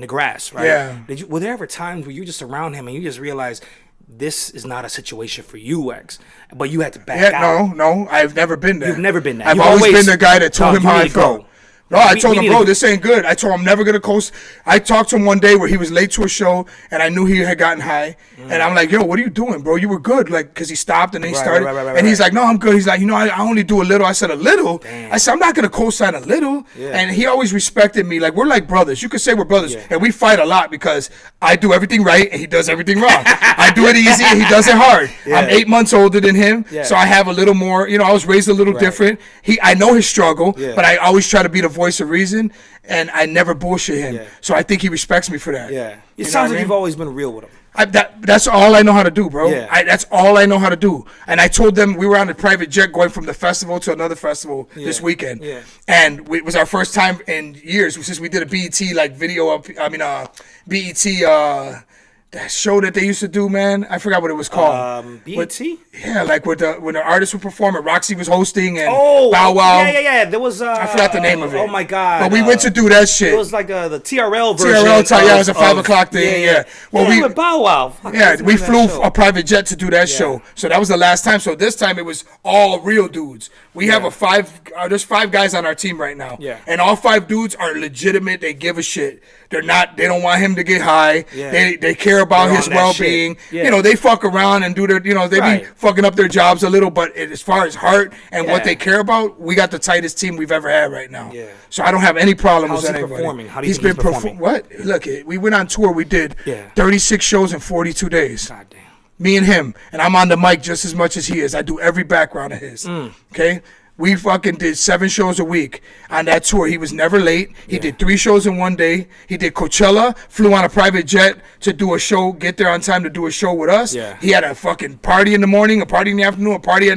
the grass, right? Yeah. Were there ever times where you just around him and you just realized this is not a situation for you, X, but you had to back out? No, I've never been there. You've never been there. I've You've always been the guy that told him how I felt. Go. No, I told him, bro, this ain't good. I told him I'm never going to coast. I talked to him one day where he was late to a show, and I knew he had gotten high. And I'm like, yo, what are you doing, bro? You were good. Like, because he stopped, and then he started. And he's like, no, I'm good. He's like, I only do a little. I said, a little? Damn. I said, I'm not going to co-sign a little. Yeah. And he always respected me. Like, we're like brothers. You could say we're brothers. Yeah. And we fight a lot because I do everything right, and he does everything wrong. I do it easy, and he does it hard. Yeah. I'm 8 months older than him, so I have a little more, I was raised a little different. I know his struggle, but I always try to be the voice of reason. And I never bullshit him. Yeah. So I think he respects me for that. Yeah. It sounds like you've always been real with him. That's all I know how to do, bro. Yeah. That's all I know how to do. And I told them we were on a private jet going from the festival to another festival this weekend. Yeah. And it was our first time in years since we did a BET BET that show that they used to do, man. I forgot what it was called. BET? Yeah, like when the artists would perform and Roxy was hosting and Bow Wow. Yeah. There was I forgot the name of it. Oh my god. But we went to do that shit. It was like the TRL version. It was a 5 o'clock thing. Yeah. Well, we with Bow Wow. We flew a private jet to do that show. So that was the last time. So this time it was all real dudes. We have there's 5 guys on our team right now. Yeah. And all 5 dudes are legitimate. They give a shit. They don't want him to get high. Yeah. They care about his well-being. Yeah. They fuck around and do their, they be fucking up their jobs a little, but as far as heart and what they care about, we got the tightest team we've ever had right now. Yeah. So I don't have any problems with anybody. Performing? How do you think he's performing? What? Look, we went on tour. We did 36 shows in 42 days. God damn. Me and him, and I'm on the mic just as much as he is. I do every background of his. Okay? We fucking did 7 shows a week on that tour. He was never late. He did 3 shows in one day. He did Coachella, flew on a private jet to do a show, get there on time to do a show with us. Yeah. He had a fucking party in the morning, a party in the afternoon, a party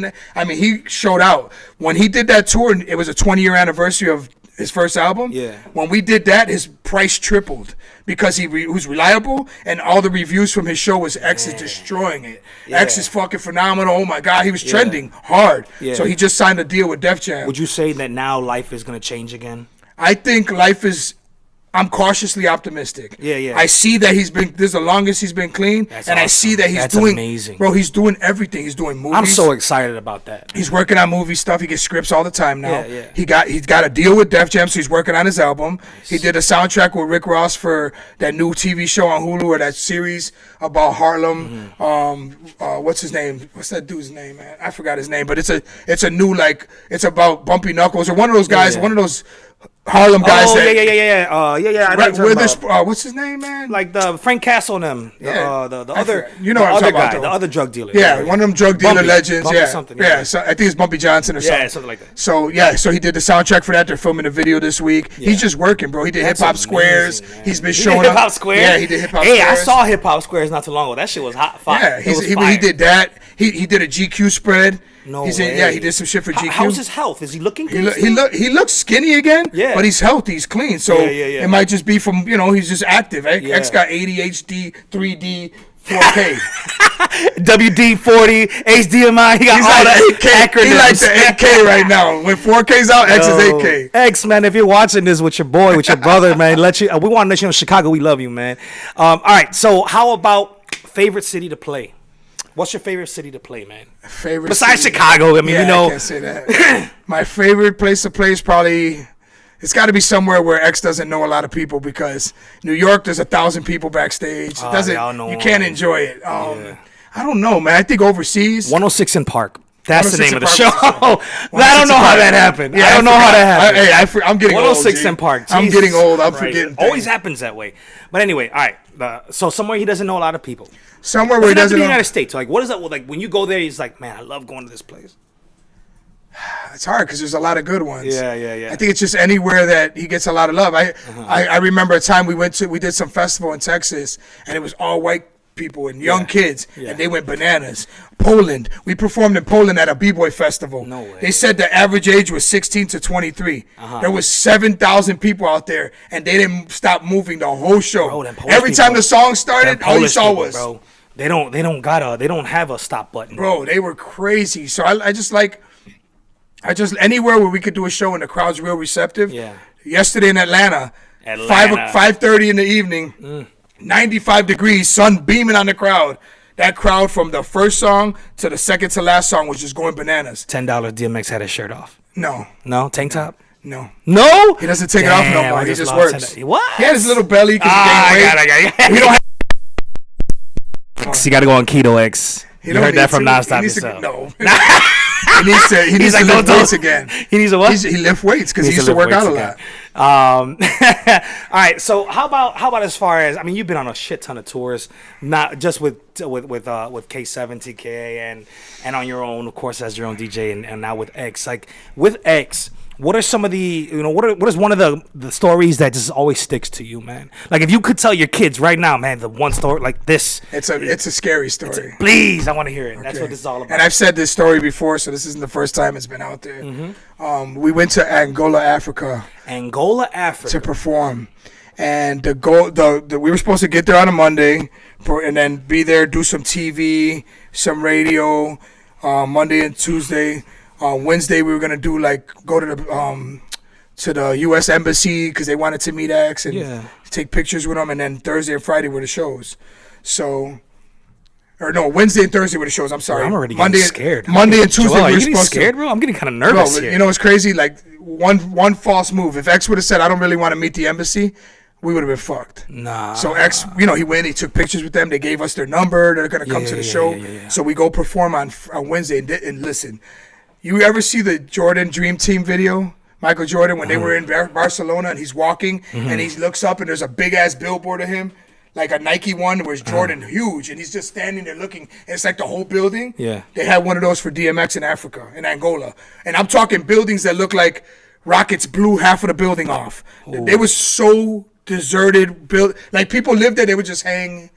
he showed out. When he did that tour, it was a 20-year anniversary of his first album. Yeah. When we did that, his price tripled because he was reliable, and all the reviews from his show was X is destroying it. Yeah. X is fucking phenomenal. Oh my God, he was trending hard. Yeah. So he just signed a deal with Def Jam. Would you say that now life is going to change again? I think I'm cautiously optimistic. Yeah. I see that this is the longest he's been clean, and awesome. I see that he's doing amazing. Bro, he's doing everything. He's doing movies. I'm so excited about that. He's working on movie stuff. He gets scripts all the time now. Yeah. He's got a deal with Def Jam, so he's working on his album. Nice. He did a soundtrack with Rick Ross for that new TV show on Hulu, or that series about Harlem. What's his name? What's that dude's name, man? I forgot his name, but it's a new, like, it's about Bumpy Knuckles, or one of those guys, one of those Harlem guys. Yeah. What's his name, man? Like the Frank Castle and them. The other guy, the other drug dealer. Yeah, one of them drug dealer legends. Bumpy something. Yeah. So I think it's Bumpy Johnson or something. Yeah, something like that. So he did the soundtrack for that. They're filming a video this week. Yeah. He's just working, bro. He did Hip Hop Squares. Man. He's been showing up. Hip Hop Squares. Yeah, he did Hip Hop Squares. Hey, I saw Hip Hop Squares not too long ago. That shit was hot. Fire. Yeah, he did that. He did a GQ spread. He did some shit for GQ. How's his health? Is he looking good? He looks skinny again, but he's healthy, he's clean. So it might just be from, he's just active. X got ADHD, 3D, 4K. WD-40, HDMI, he got all the acronyms. He likes the 8K right now. When 4K's out, X is 8K. X, man, if you're watching this with your boy, with your brother, man, we want to let you know, Chicago, we love you, man. All right, so how about favorite city to play? What's your favorite city to play, man? Besides Chicago, I mean, I can't say that. My favorite place to play is probably, it's got to be somewhere where X doesn't know a lot of people, because New York, there's 1,000 people backstage. You can't enjoy it. I don't know, man. I think overseas. 106 in Park. That's the name of the show. I don't know how that happened. Yeah, I don't know how that happened. I'm getting 106 in Park. I'm getting old. I'm forgetting. Always happens that way. But anyway, all right. So somewhere he doesn't know a lot of people. Somewhere where he doesn't know. The United States. Like, what is that? Like, when you go there, he's like, man, I love going to this place. It's hard because there's a lot of good ones. Yeah. I think it's just anywhere that he gets a lot of love. I remember a time we did some festival in Texas, and it was all white people and young kids, and they went bananas. Poland. We performed in Poland at a B-boy festival. No way. They said the average age was 16 to 23. There was 7,000 people out there, and they didn't stop moving the whole show. Bro, every time the song started, all you saw was. Bro, they don't have a stop button. Bro, they were crazy. So I just anywhere where we could do a show and the crowd's real receptive. Yeah. Yesterday in Atlanta, Atlanta. 5:30 in the evening, 95 degrees, sun beaming on the crowd. That crowd from the first song to the second to last song was just going bananas. $10 DMX had his shirt off. No. No? Tank top? No. No? He doesn't take it off no more. He just works. What? He had his little belly because he gained weight. He don't have... So you got to go on Keto X. You heard that from Nonstop yourself. No. He needs to lift weights again. He needs to what? He lift weights because he used to work out a lot. All right. So how about as far as, I mean, you've been on a shit ton of tours, not just with K7 TK and on your own, of course, as your own DJ, and now with X. Like with X, what are some of the, what is one of the stories that just always sticks to you, man? Like if you could tell your kids right now, man, the one story like this. It's a scary story. Please, I want to hear it. Okay. That's what this is all about. And I've said this story before, so this isn't the first time it's been out there. Mm-hmm. We went to Angola, Africa. To perform. And we were supposed to get there on a Monday and then be there, do some TV, some radio, Monday and Tuesday. Wednesday we were gonna do go to the U.S. Embassy because they wanted to meet X and take pictures with them, and then Thursday and Friday were the shows. Wednesday and Thursday were the shows. I'm sorry. Bro, I'm already getting scared. Monday and Tuesday. Joel, are you getting scared, bro? I'm getting kind of nervous here. You know what's crazy? Like one false move. If X would have said, "I don't really want to meet the embassy," we would have been fucked. Nah. So X, he went, he took pictures with them. They gave us their number. They're gonna come to the show. Yeah. So we go perform on Wednesday and listen. You ever see the Jordan Dream Team video? Michael Jordan, when they were in Barcelona and he's walking and he looks up and there's a big ass billboard of him, like a Nike one where it's Jordan huge, and he's just standing there looking. And it's like the whole building. Yeah. They had one of those for DMX in Africa, in Angola. And I'm talking buildings that look like rockets blew half of the building off. Ooh. They was so deserted. Like people lived there, they would just hang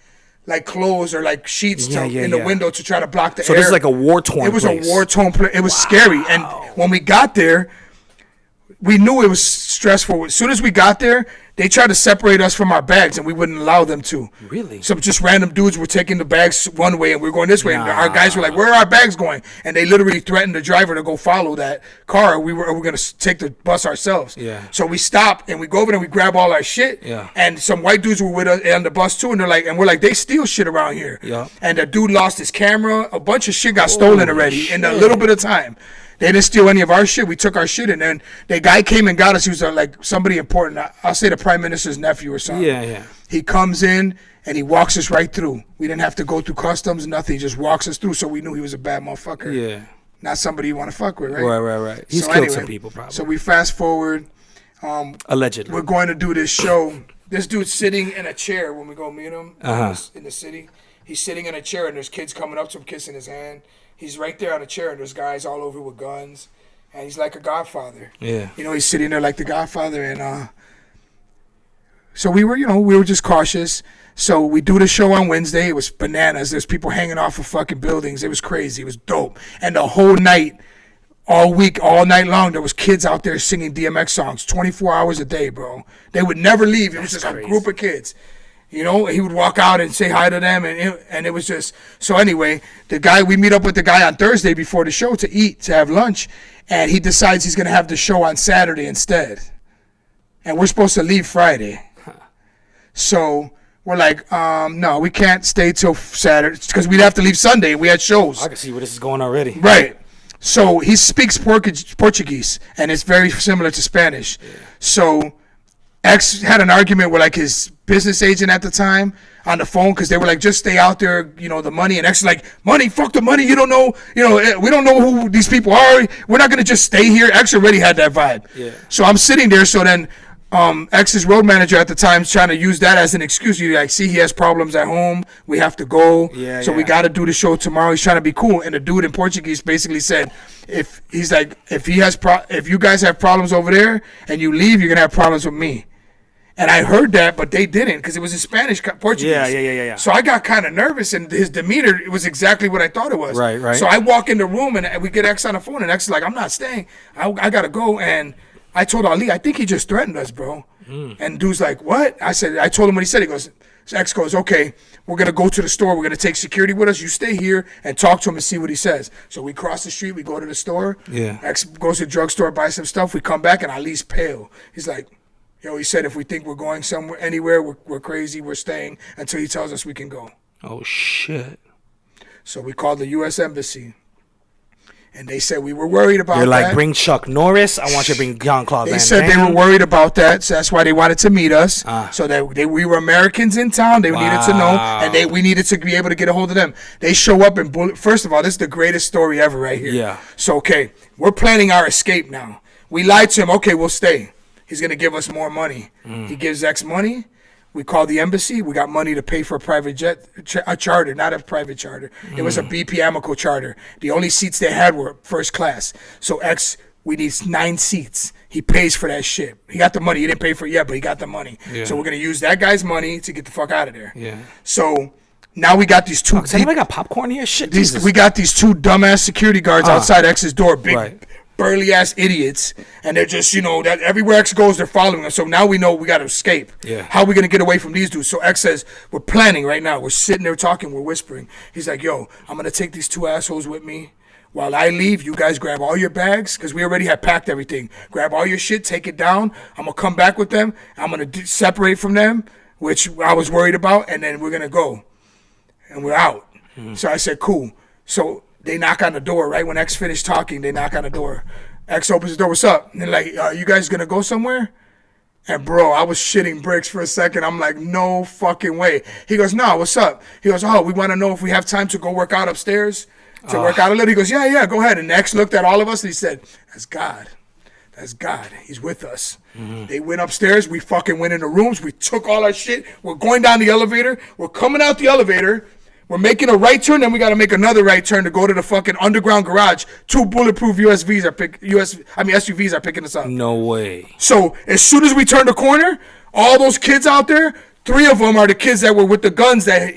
like clothes or like sheets in the window to try to block the air. So this is like a war-torn place. It was a war-torn place. It was scary. And when we got there, we knew it was stressful. As soon as we got there, they tried to separate us from our bags, and we wouldn't allow them to. Really? So just random dudes were taking the bags one way, and we were going this way. And our guys were like, "Where are our bags going?" And they literally threatened the driver to go follow that car. We're going to take the bus ourselves. Yeah. So we stopped, and we go over there, and we grab all our shit. Yeah. And some white dudes were with us on the bus too, and we're like, they steal shit around here. Yeah. And the dude lost his camera. A bunch of shit got stolen already in a little bit of time. They didn't steal any of our shit. We took our shit, and then the guy came and got us. He was like somebody important. I'll say the prime minister's nephew or something. Yeah. He comes in, and he walks us right through. We didn't have to go through customs, nothing. He just walks us through, so we knew he was a bad motherfucker. Yeah. Not somebody you want to fuck with, right? Right. He's killed some people, probably. So we fast forward. Allegedly. We're going to do this show. This dude's sitting in a chair when we go meet him in the city. He's sitting in a chair, and there's kids coming up to him, kissing his hand. He's right there on a chair, and there's guys all over with guns. And he's like a godfather. Yeah. He's sitting there like the godfather. And so we were just cautious. So we do the show on Wednesday. It was bananas. There's people hanging off of fucking buildings. It was crazy. It was dope. And the whole night, all week, all night long, there was kids out there singing DMX songs 24 hours a day, bro. They would never leave. It was just crazy. A group of kids. He would walk out and say hi to them, and it was just... So anyway, we meet up with the guy on Thursday before the show to have lunch, and he decides he's going to have the show on Saturday instead. And we're supposed to leave Friday. So we're like, no, we can't stay till Saturday, because we'd have to leave Sunday. We had shows. I can see where this is going already. Right. So he speaks Portuguese, and it's very similar to Spanish. Yeah. So X had an argument with his business agent at the time on the phone, because they were like, just stay out there, the money. And X is like, money, fuck the money. You don't know, we don't know who these people are. We're not going to just stay here. X already had that vibe. Yeah. So I'm sitting there. So then X's road manager at the time is trying to use that as an excuse. You see, he has problems at home. We have to go. We got to do the show tomorrow. He's trying to be cool. And the dude in Portuguese basically said, if you guys have problems over there and you leave, you're going to have problems with me. And I heard that, but they didn't, because it was in Spanish, Portuguese. Yeah. So I got kind of nervous, and his demeanor, it was exactly what I thought it was. Right. So I walk in the room, and we get X on the phone, and X is like, I'm not staying. I got to go. And I told Ali, I think he just threatened us, bro. And dude's like, what? I told him what he said. He goes, X goes, okay, we're going to go to the store. We're going to take security with us. You stay here and talk to him and see what he says. So we cross the street. We go to the store. Yeah. X goes to the drugstore, buys some stuff. We come back, and Ali's pale. He's like, Yo, he said if we think we're going somewhere, anywhere, we're crazy, we're staying until he tells us we can go. Oh, shit. So we called the U.S. Embassy. And they said we were worried about that. They're like, bring Chuck Norris. I want you to bring Jean-Claude Van Damme. They said they were worried about that, so that's why they wanted to meet us. So that we were Americans in town. They needed to know, and we needed to be able to get a hold of them. They show up in First of all, this is the greatest story ever right here. Yeah. So, okay, we're planning our escape now. We lied to him. Okay, we'll stay. He's going to give us more money. He gives X money. We called the embassy. We got money to pay for a private jet, a charter, not a private charter. It was a BP Amico charter. The only seats they had were first class. So we need 9 seats. He pays for that shit. He got the money. He didn't pay for it yet, but he got the money. Yeah. So we're going to use that guy's money to get the fuck out of there. Yeah. So now we got these two. Has anybody got popcorn here? Shit. We got these 2 dumbass security guards outside X's door. Big. Burly ass idiots, and they're just, that everywhere X goes, they're following us. So now we know we got to escape. Yeah. How are we gonna get away from these dudes? So X says, we're planning right now. We're sitting there talking. We're whispering. He's like, yo, I'm gonna take these 2 assholes with me. While I leave, you guys grab all your bags, because we already had packed everything. Grab all your shit, take it down. I'm gonna come back with them. I'm gonna separate from them, which I was worried about, and then we're gonna go, and we're out. So I said, cool. So they knock on the door, right? When X finished talking, they knock on the door. X opens the door, what's up? And they're like, you guys gonna go somewhere? And bro, I was shitting bricks for a second. I'm like, no fucking way. He goes, no, what's up? He goes, we want to know if we have time to go work out upstairs, to work out a little. He goes, yeah, go ahead. And X looked at all of us and he said, that's God. That's God. He's with us. They went upstairs. We fucking went in the rooms. We took all our shit. We're going down the elevator. We're coming out the elevator. We're making a right turn, then we got to make another right turn to go to the fucking underground garage. 2 bulletproof SUVs are picking us up. No way. So as soon as we turn the corner, all those kids out there, 3 of them are the kids that were with the guns that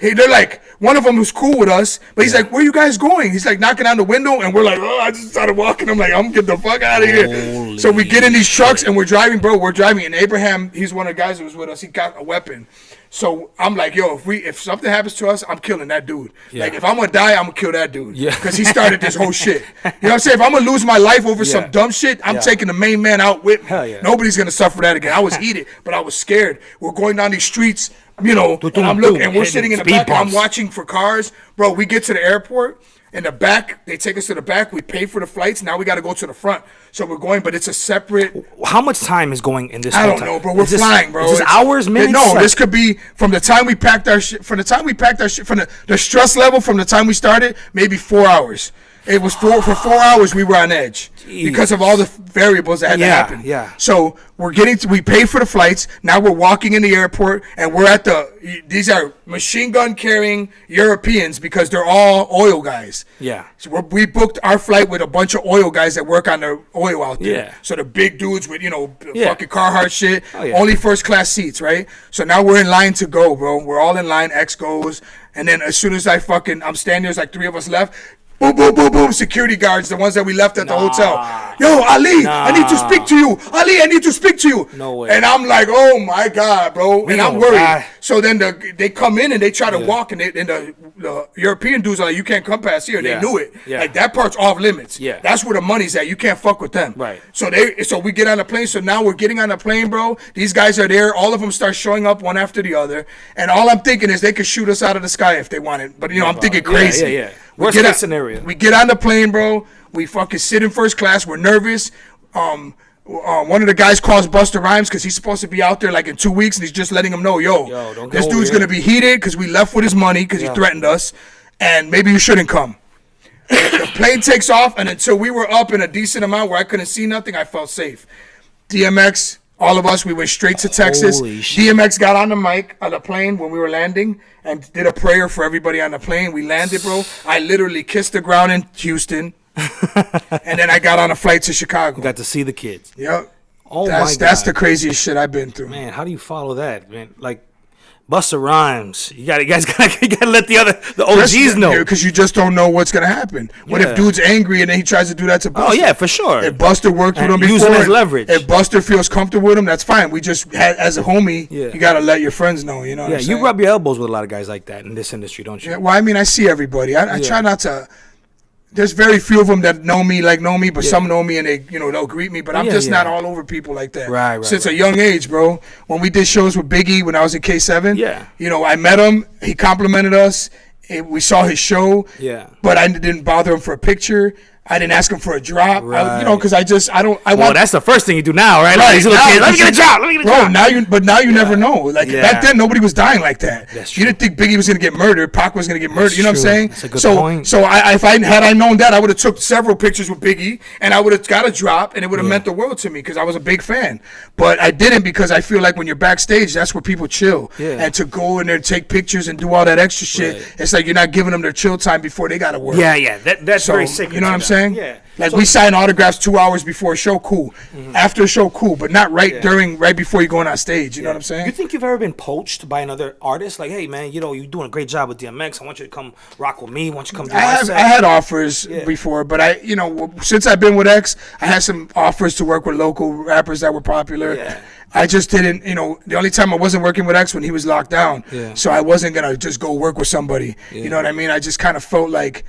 they're like, one of them was cool with us, but he's like, where you guys going? He's like knocking on the window, and we're like, I just started walking. I'm like, I'm gonna get the fuck out of here. So we get in these trucks, and we're driving, and Abraham, he's one of the guys who was with us, he got a weapon. So I'm like, yo, if something happens to us, I'm killing that dude. Yeah. Like, if I'm gonna die, I'm gonna kill that dude. Yeah. Because he started this whole shit. You know what I'm saying? If I'm gonna lose my life over some dumb shit, I'm taking the main man out with me. Hell yeah. Nobody's gonna suffer that again. I was heated, but I was scared. We're going down these streets, and I'm looking, and we're sitting in the back, and I'm watching for cars. Bro, we get to the airport. In the back, they take us to the back. We pay for the flights. Now we got to go to the front. So we're going, but it's a separate. How much time is going in this? I don't know, bro. We're flying, bro. Is this hours, minutes? No, this could be from the time we packed our shit. From the time we packed our shit, from the stress level, from the time we started, maybe 4 hours. It was for 4 hours we were on edge because of all the variables that had to happen. Yeah. So we paid for the flights. Now we're walking in the airport, and we're at these are machine gun carrying Europeans because they're all oil guys. Yeah. So we booked our flight with a bunch of oil guys that work on the oil out there. Yeah. So the big dudes with fucking Carhartt shit. Oh, yeah. Only first class seats, right? So now we're in line to go, bro. We're all in line. X goes, and then as soon as I'm standing, there's like 3 of us left. Boom, boom, boom, boom. Security guards, the ones that we left at the hotel. Yo, Ali, I need to speak to you. Ali, I need to speak to you. No way. And I'm like, oh my God, bro. And I'm worried. Die. So then they come in and they try to walk, and the European dudes are like, you can't come past here. They knew it. Yeah. Like, that part's off limits. Yeah. That's where the money's at. You can't fuck with them. Right. So we get on the plane. So now we're getting on the plane, bro. These guys are there. All of them start showing up one after the other. And all I'm thinking is they could shoot us out of the sky if they wanted. But, I'm thinking crazy. Yeah. Worst case scenario. We get on the plane, bro. We fucking sit in first class. We're nervous. One of the guys calls Busta Rhymes because he's supposed to be out there like in 2 weeks, and he's just letting him know, this dude's going to be heated because we left with his money because he threatened us, and maybe you shouldn't come. The plane takes off, and until we were up in a decent amount where I couldn't see nothing, I felt safe. DMX, all of us, we went straight to Texas. DMX got on the mic on the plane when we were landing and did a prayer for everybody on the plane. We landed, bro. I literally kissed the ground in Houston. And then I got on a flight to Chicago. You got to see the kids. Yep. Oh, my God. That's the craziest shit I've been through. Man, how do you follow that, man? Like, Busta Rhymes. You guys gotta let the OGs know, because you just don't know what's gonna happen. What if dude's angry and then he tries to do that to Busta? Oh yeah, for sure. If Busta worked with him before, use him as leverage. If Busta feels comfortable with him, that's fine. We just as a homie, you gotta let your friends know. You know. What I'm saying? You rub your elbows with a lot of guys like that in this industry, don't you? Yeah. Well, I mean, I see everybody. I try not to. there's very few of them that know me, but some know me and they, they'll greet me. But I'm just not all over people like that. Right. Since a young age, bro. When we did shows with Biggie when I was in K7, I met him. He complimented us. We saw his show. Yeah. But I didn't bother him for a picture. I didn't ask him for a drop, because I don't. Well, that's the first thing you do now, right? Like these little kids, let me get a drop. Now you never know. Like back then, nobody was dying like that. You didn't think Biggie was gonna get murdered, Pac was gonna get murdered. You know what I'm saying? That's a good point. So if I had known that, I would have took several pictures with Biggie, and I would have got a drop, and it would have meant the world to me because I was a big fan. But I didn't because I feel like when you're backstage, that's where people chill, and to go in there and take pictures and do all that extra shit, it's like you're not giving them their chill time before they gotta work. Yeah. That's very sacred. You know what I'm saying? Yeah. Like we sign autographs 2 hours before a show, cool. After a show, cool, but not right before you're going on stage. You know what I'm saying? You think you've ever been poached by another artist? Like, hey man, you're doing a great job with DMX. I want you to come rock with me. I want you to come do my set. I had offers before, but since I've been with X, I had some offers to work with local rappers that were popular. Yeah. I just didn't, the only time I wasn't working with X when he was locked down. Yeah. So I wasn't gonna just go work with somebody. Yeah. You know what I mean? I just kind of felt like,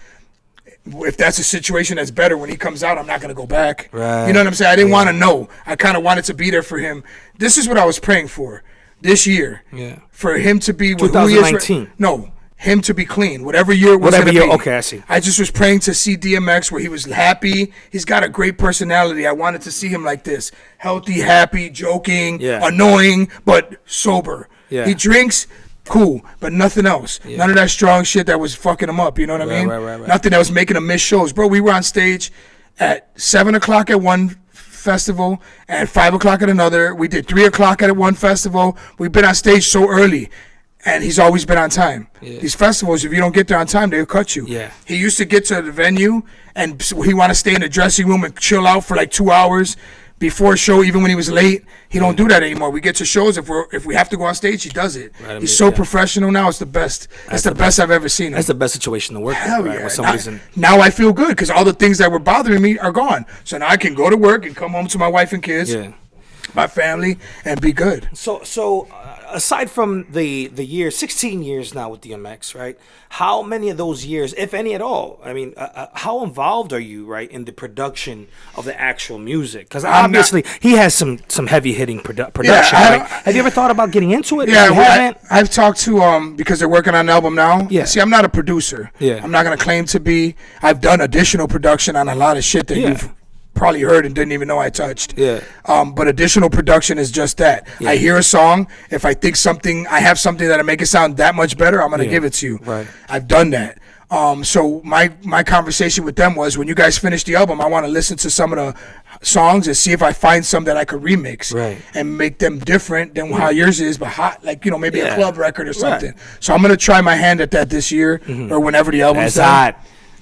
if that's a situation that's better when he comes out, I'm not going to go back. Right. You know what I'm saying? I didn't want to know. I kind of wanted to be there for him. This is what I was praying for this year. Yeah. For him to be with 2019. Him to be clean. Whatever year it was going to be. Okay, I see. I just was praying to see DMX where he was happy. He's got a great personality. I wanted to see him like this. Healthy, happy, joking, annoying, but sober. Yeah. He drinks. Cool, but nothing else. Yeah. None of that strong shit that was fucking him up. You know what I mean? Right. Nothing that was making him miss shows. Bro, we were on stage at 7 o'clock at one festival and 5 o'clock at another. We did 3 o'clock at one festival. We've been on stage so early, and he's always been on time. Yeah. These festivals, if you don't get there on time, they'll cut you. Yeah. He used to get to the venue, and he want to stay in the dressing room and chill out for like 2 hours. Before a show, even when he was late, he don't do that anymore. We get to shows if we have to go on stage, he does it. Right, he's so professional now. It's the best. It's the best I've ever seen him. That's the best situation to work with. Right? When somebody's now I feel good because all the things that were bothering me are gone. So now I can go to work and come home to my wife and kids, my family, and be good. So aside from the year, 16 years now with DMX, right? How many of those years, if any at all, I mean, how involved are you, right, in the production of the actual music? Because obviously he has some heavy hitting production. Right? Have you ever thought about getting into it? Yeah, I've talked to because they're working on an album now. Yeah. See, I'm not a producer. Yeah. I'm not gonna claim to be. I've done additional production on a lot of shit that you've probably heard and didn't even know I touched. Yeah. But additional production is just that. Yeah. I hear a song. If I think I have something that'll make it sound that much better, I'm gonna give it to you. Right. I've done that. So my conversation with them was, when you guys finish the album, I want to listen to some of the songs and see if I find some that I could remix and make them different than how yours is, but hot, like maybe a club record or something. So I'm gonna try my hand at that this year or whenever the album's done.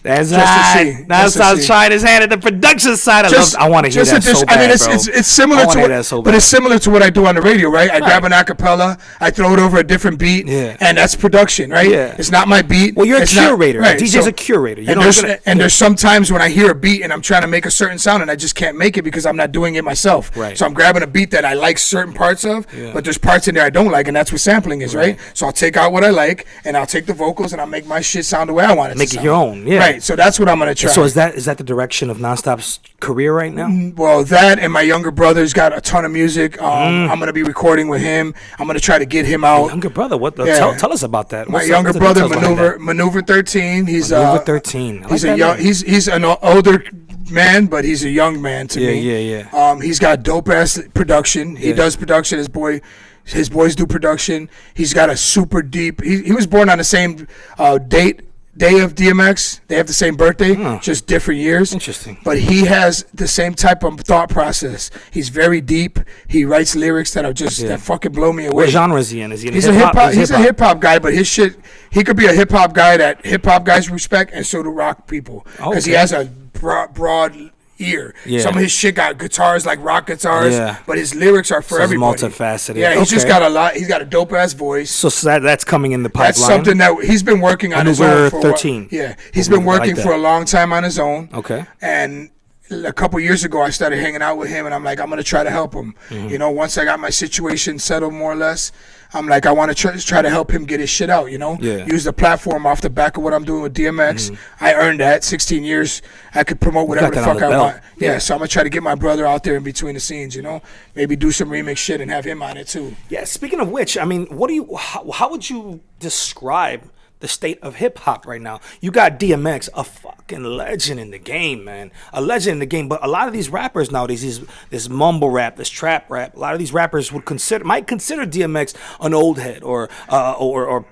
That's right. Now I'm trying his hand at the production side. I want to hear that so bad, it's similar to but it's similar to what I do on the radio, right? I grab an acapella, I throw it over a different beat, and that's production, right? Yeah. It's not my beat. Well, you're a curator. Right. DJ's a curator. There's sometimes when I hear a beat and I'm trying to make a certain sound and I just can't make it because I'm not doing it myself. Right. So I'm grabbing a beat that I like certain parts of, but there's parts in there I don't like, and that's what sampling is, right? So I'll take out what I like and I'll take the vocals and I'll make my shit sound the way I want it to sound. Make it your own, Right. So that's what I'm gonna try. So is that the direction of Nonstop's career right now? Well, that and my younger brother's got a ton of music. I'm gonna be recording with him. I'm gonna try to get him out. Your younger brother, what? Tell us about that. My younger brother, Maneuver 13. He's Maneuver 13. He's an older man, but he's a young man to me. Yeah. He's got dope ass production. He does production. His boys do production. He's got a super deep. He was born on the same day of DMX. They have the same birthday, just different years. Interesting. But he has the same type of thought process. He's very deep. He writes lyrics that are just that fucking blow me away. What genre is he in? Is he in He's a hip hop guy, but his shit, he could be a hip hop guy that hip hop guys respect, and so do rock people, because he has a broad ear. Some of his shit got guitars like rock guitars, but his lyrics are for everybody. Multifaceted. Yeah, he's just got a lot. He's got a dope ass voice. So that's coming in the pipeline. That's something that he's been working on his own for 13. He's been working for a long time on his own. Okay. And a couple years ago, I started hanging out with him, and I'm like, I'm gonna try to help him. You know, once I got my situation settled more or less, I'm like, I want to try to help him get his shit out. You know, use the platform off the back of what I'm doing with DMX. I earned that 16 years. I could promote whatever the fuck I want. Yeah, so I'm gonna try to get my brother out there in between the scenes. You know, maybe do some remix shit and have him on it too. Yeah. Speaking of which, I mean, how would you describe the state of hip hop right now? You got DMX, a fucking legend in the game, man. A legend in the game. But a lot of these rappers nowadays, this mumble rap, this trap rap, a lot of these rappers might consider DMX an old head or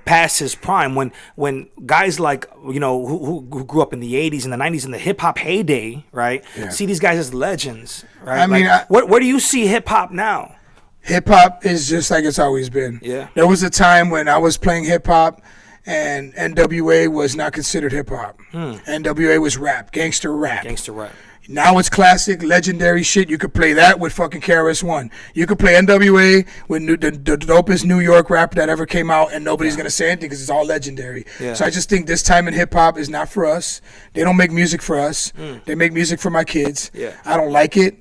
past his prime. When guys like, you know, who grew up in the 80s and the 90s in the hip hop heyday, right? Yeah. See these guys as legends, right? I mean, where do you see hip hop now? Hip hop is just like it's always been. Yeah. There was a time when I was playing hip hop, and NWA was not considered hip-hop. NWA was rap, gangster rap. Gangster rap. Now it's classic, legendary shit. You could play that with fucking KRS-One. You could play NWA with the dopest New York rap that ever came out, and nobody's going to say anything because it's all legendary. Yeah. So I just think this time in hip-hop is not for us. They don't make music for us. They make music for my kids. Yeah. I don't like it,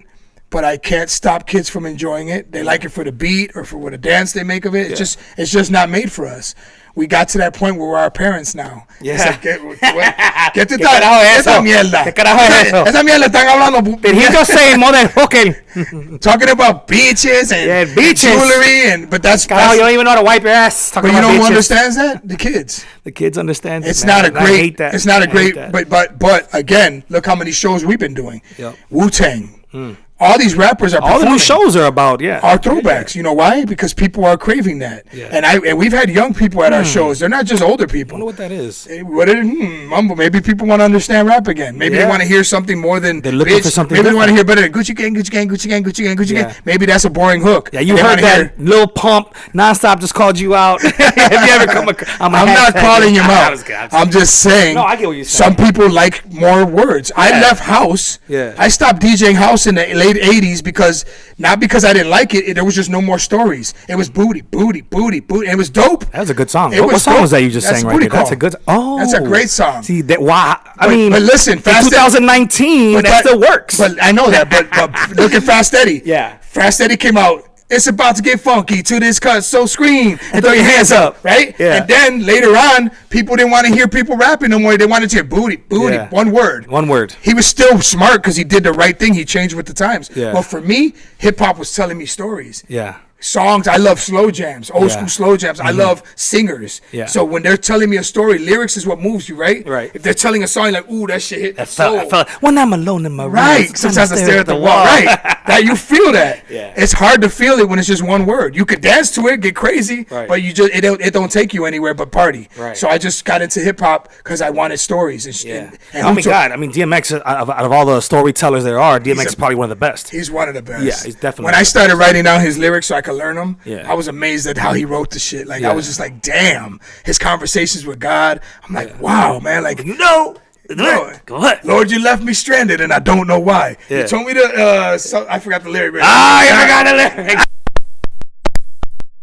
but I can't stop kids from enjoying it. They like it for the beat or for what a dance they make of it. It's just not made for us. We got to that point where we're our parents now. Yeah. Like, ¿Qué te está esa mierda? ¿Qué carajo es eso? Esa mierda están hablando. Did he just say modern fucking? Talking about beaches and jewelry but that's you don't even know how to wipe your ass. But you know who understands that? The kids. The kids understand. It's not a great. I hate that. It's not a great. But again, look how many shows we've been doing. Yep. Wu-Tang. All these rappers are all the new shows are about are throwbacks. You know why? Because people are craving that. Yeah. And we've had young people at our shows. They're not just older people. I wonder what that is. Mumble. Maybe people want to understand rap again. Maybe they want to hear something more than they're looking for something. Maybe they want to hear better than Gucci Gang, Gucci Gang, Gucci Gang, Gucci Gang, Gucci Gang. Maybe that's a boring hook. Yeah, you heard that. Lil Pump, Nonstop just called you out. Have you ever come across? I'm not calling him out. I'm just saying. No, I get what you're saying. Some people like more words. I left house. Yeah. I stopped DJing house in the late 80s because not because I didn't like it, there was just no more stories. It was booty, booty, booty, booty. And it was dope. That was a good song. What song was that you just sang right there? That's a good. That's a great song. See that? Why? But listen, in 2019, that still works. But I know that. But look at Fast Eddie. Yeah, Fast Eddie came out. It's about to get funky to this cut, so scream and throw your hands up, right? Yeah. And then later on, people didn't want to hear people rapping no more. They wanted to hear booty, booty, one word. One word. He was still smart because he did the right thing. He changed with the times. Yeah. But for me, hip-hop was telling me stories. Yeah. Songs, I love slow jams, old school slow jams. I love singers. Yeah. So when they're telling me a story, lyrics is what moves you, right? Right. If they're telling a song, you're like, ooh, that shit hit the soul. I felt when I'm alone in my room. Right. Sometimes I stare at the wall. Right. That you feel that. Yeah. It's hard to feel it when it's just one word. You could dance to it, get crazy, but you just it don't take you anywhere but party. Right. So I just got into hip hop because I wanted stories and DMX out of all the storytellers there are, DMX is probably one of the best. He's one of the best. Yeah, he's definitely. When I started writing down his lyrics so I could learn them, yeah. I was amazed at how he wrote the shit. Like I was just like, damn, his conversations with God. I'm like, wow, man. Like Lord, you left me stranded, and I don't know why. Yeah. You told me to. I forgot the lyric. I forgot the lyric.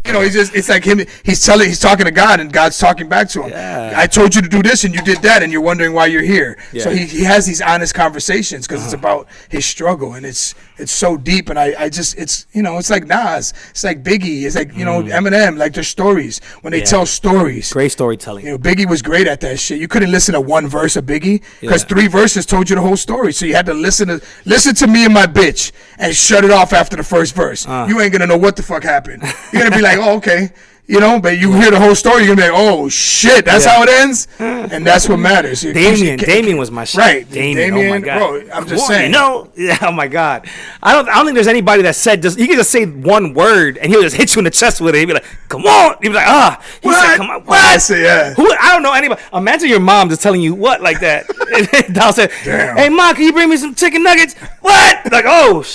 You know, it's like him. He's talking to God, and God's talking back to him. Yeah. I told you to do this, and you did that, and you're wondering why you're here. Yeah. So he has these honest conversations because it's about his struggle, and it's so deep. And I just it's like Nas, it's like Biggie, it's like Eminem, like their stories when they tell stories. Great storytelling. Biggie was great at that shit. You couldn't listen to one verse of Biggie because 3 verses told you the whole story. So you had to listen to me and my bitch and shut it off after the first verse. You ain't gonna know what the fuck happened. You're gonna be like, oh, okay. But you hear the whole story, you're gonna be like, oh shit, that's how it ends? And that's what matters. Damien was my shit. Right. Damien, oh my God. Bro, I'm just saying. Oh my God. I don't think there's anybody that said he can just say one word and he'll just hit you in the chest with it. He'd be like, come on. He'd be like, He said, come on. What? I say, yeah. I don't know anybody. Imagine your mom just telling you what like that. Downstairs. Damn. Hey, Mom, can you bring me some chicken nuggets? What? Like, oh,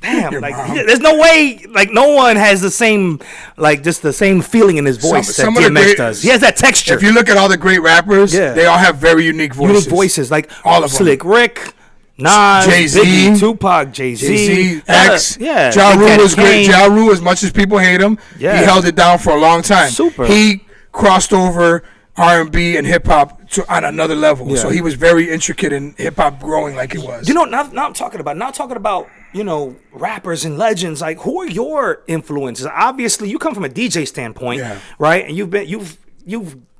damn, there's no way, no one has the same, just the same feeling in his voice that DMX does. He has that texture. If you look at all the great rappers, they all have very unique voices. Like all of them. Slick Rick, Nas, Jay-Z, Biggie, Tupac, Jay-Z, X. Ja Rule was great. Ja Rule, as much as people hate him, he held it down for a long time. Super. He crossed over R&B and hip hop on another level. Yeah. So he was very intricate in hip hop growing like it was. You know, now I'm talking about you know, rappers and legends. Like, who are your influences? Obviously, you come from a DJ standpoint, right? And you've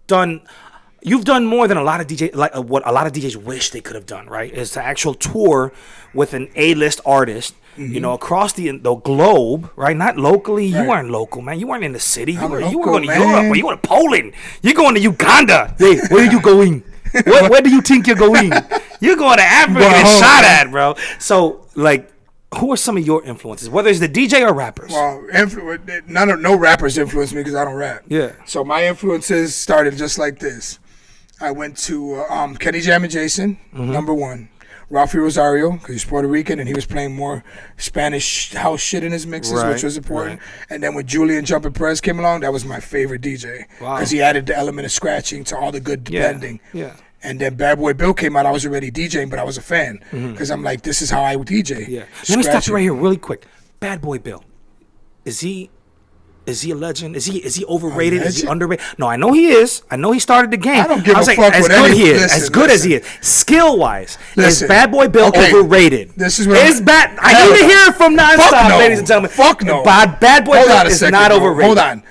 done more than a lot of DJs, like what a lot of DJs wish they could have done, right? Is the actual tour with an A-list artist. You know, across the globe, right? Not locally. You weren't local, man. You weren't in the city. You were going to Europe, or you were to Poland. You're going to Uganda. Hey, where are you going? where do you think you're going? You're going to Africa and shot at, bro. So, like, who are some of your influences? Whether it's the DJ or rappers. Well, no rappers influenced me because I don't rap. Yeah. So my influences started just like this. I went to Kenny Jam and Jason, number one. Ralphie Rosario, because he's Puerto Rican, and he was playing more Spanish house shit in his mixes, which was important. Right. And then when Julian Jumpin' Perez came along, that was my favorite DJ. Because he added the element of scratching to all the good blending. Yeah. And then Bad Boy Bill came out. I was already DJing, but I was a fan. Because I'm like, this is how I would DJ. Yeah. Let me stop you right here really quick. Bad Boy Bill. Is he a legend? Is he overrated? Is he underrated? No, I know he is. I know he started the game. I don't give a fuck what as good as he is. Skill wise, is Bad Boy Bill overrated? This is what I need to hear it from Nonstop, ladies and gentlemen. Fuck no. Bad Boy Bill is not overrated. Hold on.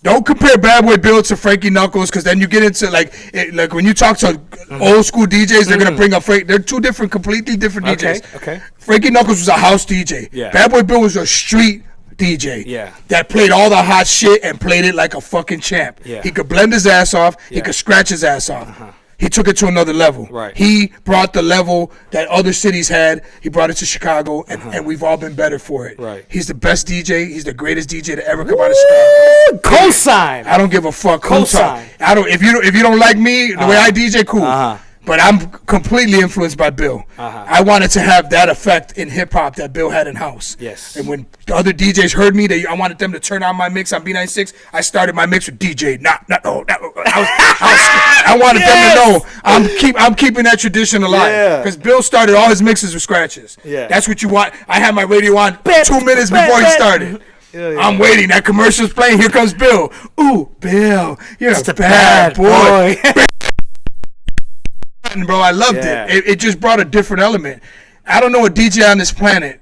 Don't compare Bad Boy Bill to Frankie Knuckles, because then you get into like when you talk to old school DJs, they're gonna bring up they're two completely different DJs. Okay. Frankie Knuckles was a house DJ. Yeah. Bad Boy Bill was a street DJ that played all the hot shit and played it like a fucking champ. Yeah. He could blend his ass off. He could scratch his ass off. He took it to another level. Right. He brought the level that other cities had. He brought it to Chicago, and we've all been better for it. Right. He's the best DJ. He's the greatest DJ to ever come out of Chicago. Cosign. I don't give a fuck. Cosign. If you don't like me the way I DJ, cool. But I'm completely influenced by Bill. I wanted to have that effect in hip hop that Bill had in house. Yes. And when the other DJs heard me, I wanted them to turn on my mix on B96. I started my mix with DJ. I wanted them to know I'm keeping that tradition alive. Because Bill started all his mixes with scratches. Yeah. That's what you want. I had my radio on 2 minutes before he started. I'm waiting. That commercial's playing. Here comes Bill. Ooh, Bill, you're a bad boy. Bro, I loved it. It just brought a different element. I don't know a DJ on this planet,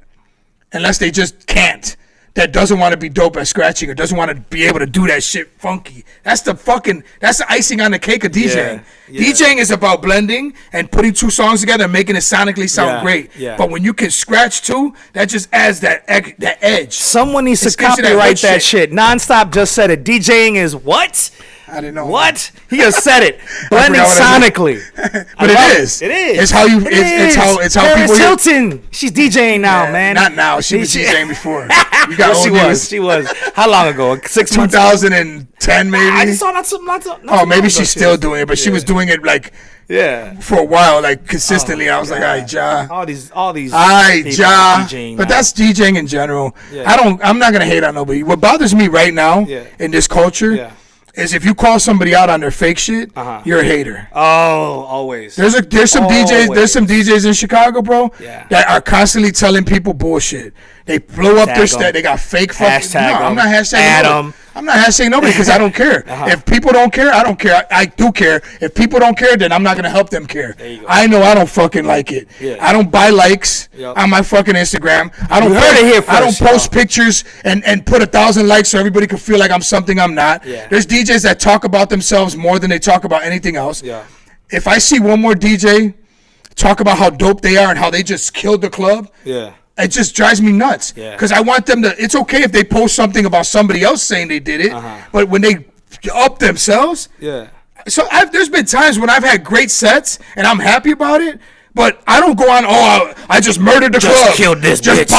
unless they just can't, that doesn't want to be dope at scratching or doesn't want to be able to do that shit funky. That's the icing on the cake of DJing. DJing is about blending and putting two songs together and making it sonically sound great. But when you can scratch too, that just adds that edge. Someone needs to copyright that shit. Nonstop just said it. DJing is what? I didn't know. What? He just said it. Blending sonically. But it is. It is. It's how you. It's how Paris people. Hilton. She's DJing now, man. Not now. She was DJing before. You got She was. How long ago? 6 months. 2010, maybe. I just saw not so maybe she's still doing it, but she was doing it like. Yeah. For a while, like consistently, I was like, "Alright, Ja." All these. Alright, Ja. But that's DJing in general. Yeah. I'm not gonna hate on nobody. What bothers me right now in this culture is if you call somebody out on their fake shit, you're a hater. Oh, always. There's some DJs in Chicago, bro, that are constantly telling people bullshit. They blow up their stat. They got fake fucking. I'm not hashtagging nobody. I'm not hashtagging nobody because I don't care. If people don't care, I don't care. I do care. If people don't care, then I'm not gonna help them care. I know I don't fucking like it. Yeah. I don't buy likes on my fucking Instagram. I don't post pictures and put 1,000 likes so everybody can feel like I'm something I'm not. Yeah. There's DJs that talk about themselves more than they talk about anything else. Yeah. If I see one more DJ talk about how dope they are and how they just killed the club, it just drives me nuts. Because I want them to. It's okay if they post something about somebody else saying they did it, but when they up themselves, So there's been times when I've had great sets and I'm happy about it, but I don't go on. I just murdered the club. Just killed this bitch.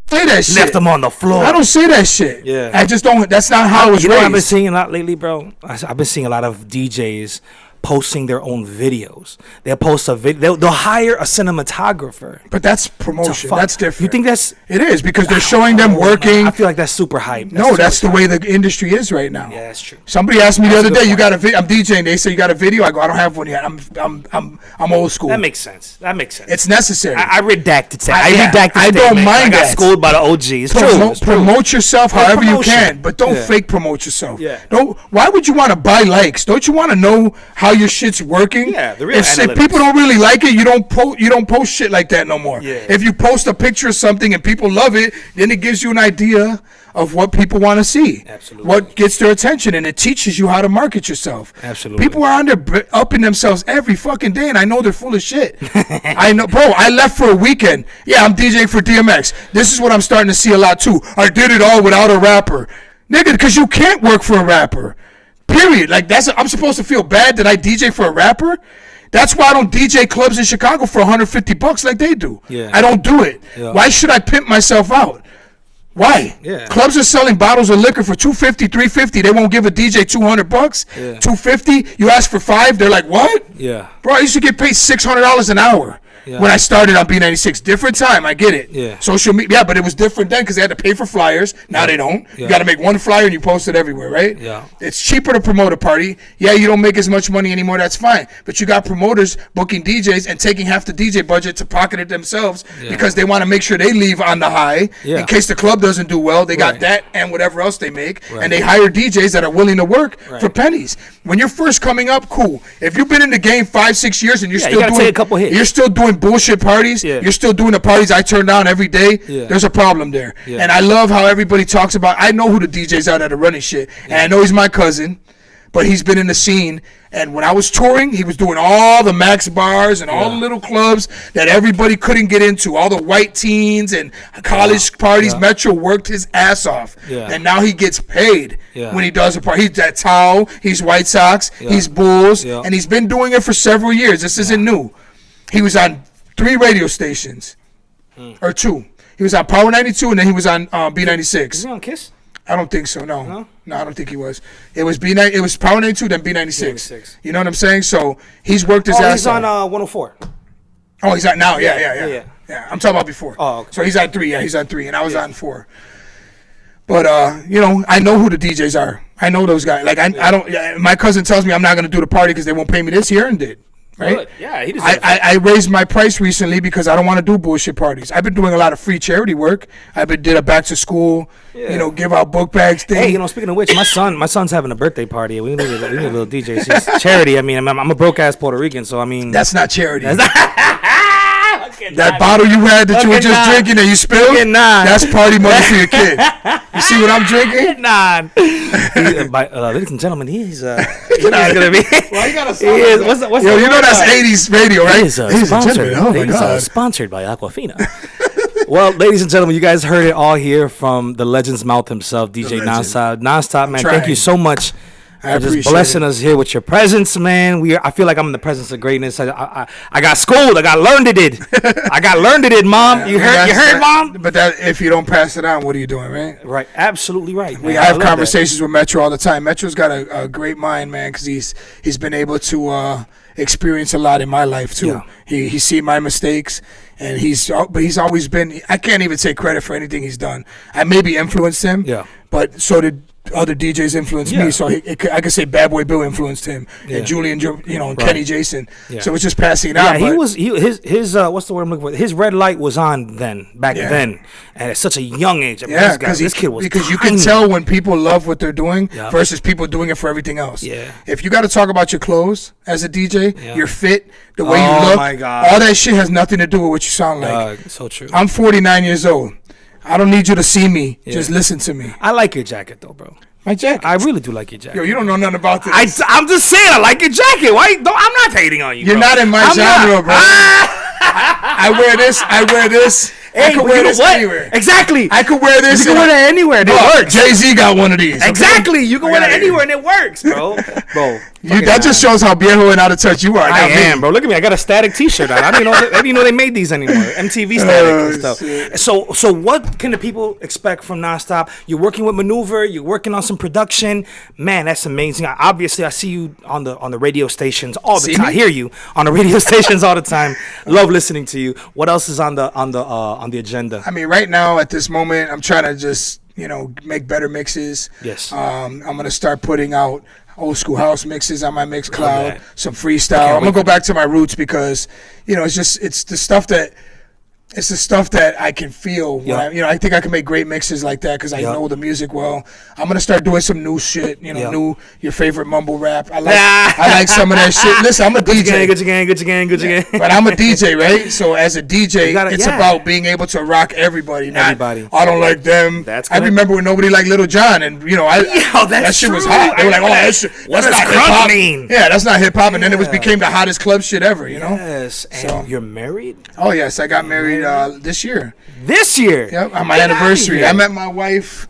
Say that shit. Left them on the floor. I don't say that shit. I just don't. That's not how it was raised. I've been seeing a lot lately, bro. I've been seeing a lot of DJs posting their own videos. They'll post a video. They'll hire a cinematographer. But that's promotion. That's different. You think that's... It is, because they're showing them working. I feel like that's super hype. That's the way the industry is right now. Yeah, that's true. Somebody asked me the other day, "You got a video?" I'm DJing. They say, "You got a video?" I go, "I don't have one yet. I'm old school." That makes sense. It's necessary. I redacted that. I don't mind that. I got schooled by the OGs. Promote yourself however you can, but don't fake promote yourself. Yeah. Why would you want to buy likes? Don't you want to know how your shit's working? Yeah, the real if people don't really like it, you don't post shit like that no more. Yeah. If you post a picture of something and people love it, then it gives you an idea of what people want to see. Absolutely. What gets their attention, and it teaches you how to market yourself. Absolutely. People are on there upping themselves every fucking day, and I know they're full of shit. I know, bro. I left for a weekend. Yeah, I'm DJing for DMX. This is what I'm starting to see a lot too. I did it all without a rapper, nigga, because you can't work for a rapper. Period. Like I'm supposed to feel bad that I DJ for a rapper? That's why I don't DJ clubs in Chicago for $150 like they do. Yeah. I don't do it. Yeah. Why should I pimp myself out? Why? Yeah. Clubs are selling bottles of liquor for $250, $350. They won't give a DJ $200. Yeah. $250. You ask for $5. They're like, what? Yeah. Bro, I used to get paid $600 an hour. Yeah. When I started on B96. Different time, I get it. Yeah. Social media, yeah, but it was different then because they had to pay for flyers. Now they don't. Yeah. You got to make one flyer and you post it everywhere, right? Yeah. It's cheaper to promote a party. Yeah, you don't make as much money anymore. That's fine. But you got promoters booking DJs and taking half the DJ budget to pocket it themselves because they want to make sure they leave on the high in case the club doesn't do well. They got that and whatever else they make, and they hire DJs that are willing to work for pennies. When you're first coming up, cool. If you've been in the game 5-6 years and you're still doing take a couple hits. You're still doing bullshit parties. You're still doing the parties I turn down every day. There's a problem there. And I love how everybody talks about. I know who the DJs are that are running shit, and I know he's my cousin, but he's been in the scene. And when I was touring, he was doing all the max bars and all the little clubs that everybody couldn't get into. All the white teens and college parties. Metro worked his ass off, and now he gets paid when he does a party. He's at Tao, he's White Sox, he's Bulls, and he's been doing it for several years. This isn't new. He was on 3 radio stations, or 2. He was on Power 92, and then he was on B96. Is he on Kiss? I don't think so. No, I don't think he was. It was It was Power 92, then B96. You know what I'm saying? So he's worked his ass off. He's on 104. Oh, he's on now. Yeah. I'm talking about before. Oh, okay. So he's on 3. Yeah, he's on 3, and I was on 4. But I know who the DJs are. I know those guys. Like I don't. Yeah, my cousin tells me I'm not gonna do the party because they won't pay me this. He earned it. Right? Good. Yeah, he deserves it. I raised my price recently because I don't want to do bullshit parties. I've been doing a lot of free charity work. Did a back to school, give out book bags thing. Hey, speaking of which, my son's having a birthday party. We need a little DJ. It's charity. I mean, I'm a broke ass Puerto Rican, so I mean, that's not charity. That bottle you had that you were just drinking that you spilled, that's party money for your kid. You see what I'm drinking? Ladies and gentlemen, he's gonna be. Well, you gotta what's you know that's 80s radio, right? He's sponsored by Aquafina. Well, ladies and gentlemen, you guys heard it all here from the legend's mouth himself, DJ Nonstop. Nonstop, man, thank you so much. For just blessing us here with your presence, man. I feel like I'm in the presence of greatness. I got schooled. I got learned it. Mom. You heard, Mom. But that if you don't pass it on, what are you doing, right? Right, absolutely right. Man. We have conversations with Metro all the time. Metro's got a great mind, man, because he's been able to experience a lot in my life too. Yeah. He's seen my mistakes, and he's always been. I can't even take credit for anything he's done. I maybe influenced him, but so did other DJs influenced me, so I could say Bad Boy Bill influenced him, and Julian, and Kenny Jason. So it's just passing it on. His what's the word I'm looking for? His red light was on back then, and at such a young age. I mean, this kid was because you can tell when people love what they're doing versus people doing it for everything else. Yeah. If you got to talk about your clothes as a DJ, your fit, the way you look, all that shit has nothing to do with what you sound like. So true. I'm 49 years old. I don't need you to see me. Just listen to me. I like your jacket, though, bro. My jacket? I really do like your jacket. Yo, you don't know nothing about this. I'm just saying, I like your jacket. Why? I'm not hating on you, You're not in my genre, bro. I wear this. I could wear this anywhere. Exactly. I could wear this. You can wear that anywhere. It works. Jay-Z got one of these. Exactly. Okay? You can wear that anywhere and it works, bro. That just shows how viejo and out of touch you are. I am, bro. Look at me. I got a Static T-shirt on. I didn't know they made these anymore. MTV Static and stuff. Shit. So what can the people expect from Nonstop? You're working with Maneuver. You're working on some production. Man, that's amazing. Obviously, I see you on the radio stations all the time. I hear you on the radio stations all the time. Love listening to you. What else is on the agenda? I mean, right now at this moment, I'm trying to just make better mixes. Yes. I'm gonna start putting out old school house mixes on my Mixcloud, some freestyle. I'm gonna go back to my roots because it's the stuff that I can feel. When I think I can make great mixes like that because I know the music well. I'm gonna start doing some new shit. New your favorite mumble rap. I like some of that shit. Listen, I'm a DJ. Good again. But I'm a DJ, right? So as a DJ, it's about being able to rock everybody. Everybody. I don't like them. I remember when nobody liked Little John, and that shit was hot. They were like, "Oh, that's not hip hop." Yeah, that's not hip hop, and then it became the hottest club shit ever. Yes. And you're married? Oh yes, I got married this year. This year? Yep, on my anniversary. I met my wife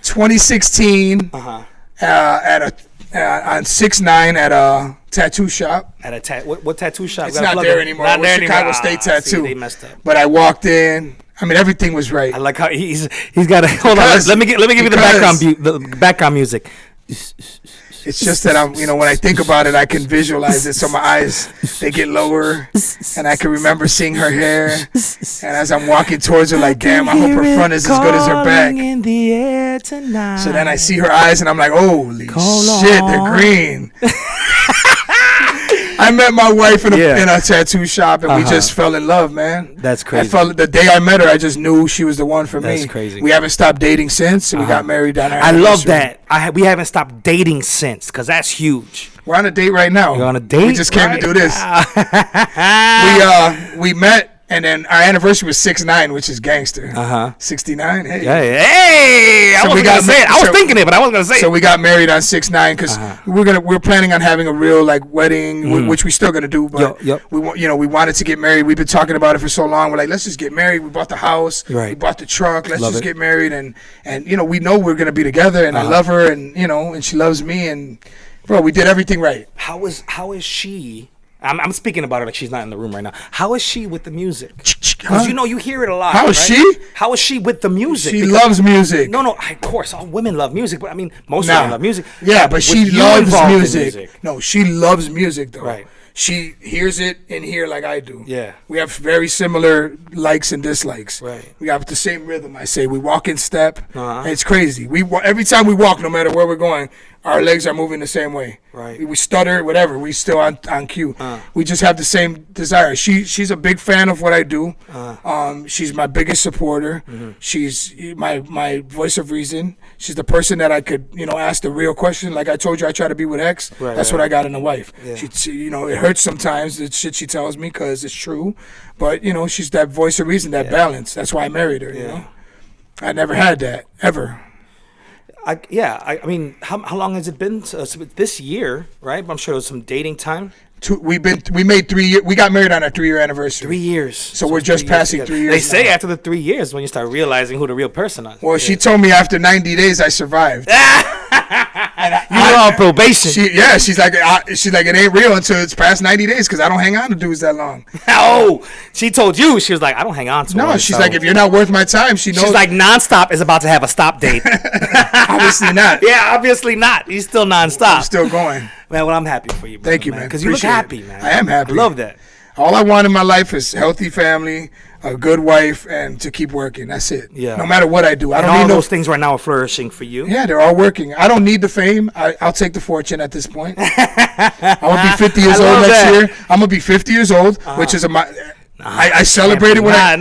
2016 on 6/9 at a tattoo shop. What tattoo shop? It's not there anymore. It was Chicago State Tattoo. See, they messed up. But I walked in. I mean, everything was right. I like how he's got a hold on. Let me give you the background music. It's just that when I think about it, I can visualize it. So my eyes, they get lower, and I can remember seeing her hair. And as I'm walking towards her, like, damn, I hope her front is as good as her back. In the air tonight. So then I see her eyes, and I'm like, holy shit, they're green. I met my wife in a tattoo shop, and we just fell in love, man. That's crazy. The day I met her, I just knew she was the one for me. That's crazy. We haven't stopped dating since, and we got married on our anniversary. I love that. We haven't stopped dating since, because that's huge. We're on a date right now. You're on a date? We just came to do this. We met. And then our anniversary was 6/9, which is gangster. 69. Hey. I was gonna say it. I was thinking it, but I wasn't gonna say it. So we got married on 6/9 because we're planning on having a real wedding, which we're still gonna do. But we wanted to get married. We've been talking about it for so long. We're like, let's just get married. We bought the house. Right. We bought the truck. Let's just get married. And we know we're gonna be together. And I love her, and and she loves me. And bro, we did everything right. How is she? I'm speaking about her like she's not in the room right now. How is she with the music? Because you hear it a lot. How is she? How is she with the music? She loves music. No, of course, all women love music, but I mean, most women love music. Yeah, but she loves music. No, she loves music though. Right. She hears it in here like I do. Yeah. We have very similar likes and dislikes. Right. We have the same rhythm, I say. We walk in step. It's crazy. Every time we walk, no matter where we're going, our legs are moving the same way. Right. We stutter, whatever. We still on cue. We just have the same desire. She's a big fan of what I do. She's my biggest supporter. Mm-hmm. She's my voice of reason. She's the person that I could ask the real question. Like I told you, I try to be with X. Right, That's what I got in a wife. Yeah. She it hurts sometimes the shit she tells me because it's true. But she's that voice of reason, that balance. That's why I married her. You know, I never had that ever. I mean, how long has it been? This year, right? I'm sure it was some dating time. We made 3 years. We got married on our 3-year anniversary. 3 years. So we're just passing 3 years. They say after the 3 years when you start realizing who the real person is. Well, she told me after 90 days I survived. You were on probation. She's like it ain't real until it's past 90 days because I don't hang on to dudes that long. Oh, she told you. She was like, I don't hang on to. No, she's like, if you're not worth my time, she knows. She's like, Nonstop is about to have a stop date. Obviously not. Yeah, obviously not. He's still Nonstop. I'm still going. Man, well, I'm happy for you, brother. Thank you, man. Because you look happy, man. I am happy. I love that. All I want in my life is healthy family, a good wife, and to keep working. That's it. Yeah. No matter what I do. I don't need all those things right now are flourishing for you. Yeah, they're all working. I don't need the fame. I'll take the fortune at this point. I'm going to be 50 years old next year. I'm going to be 50 years old, which is I celebrated when I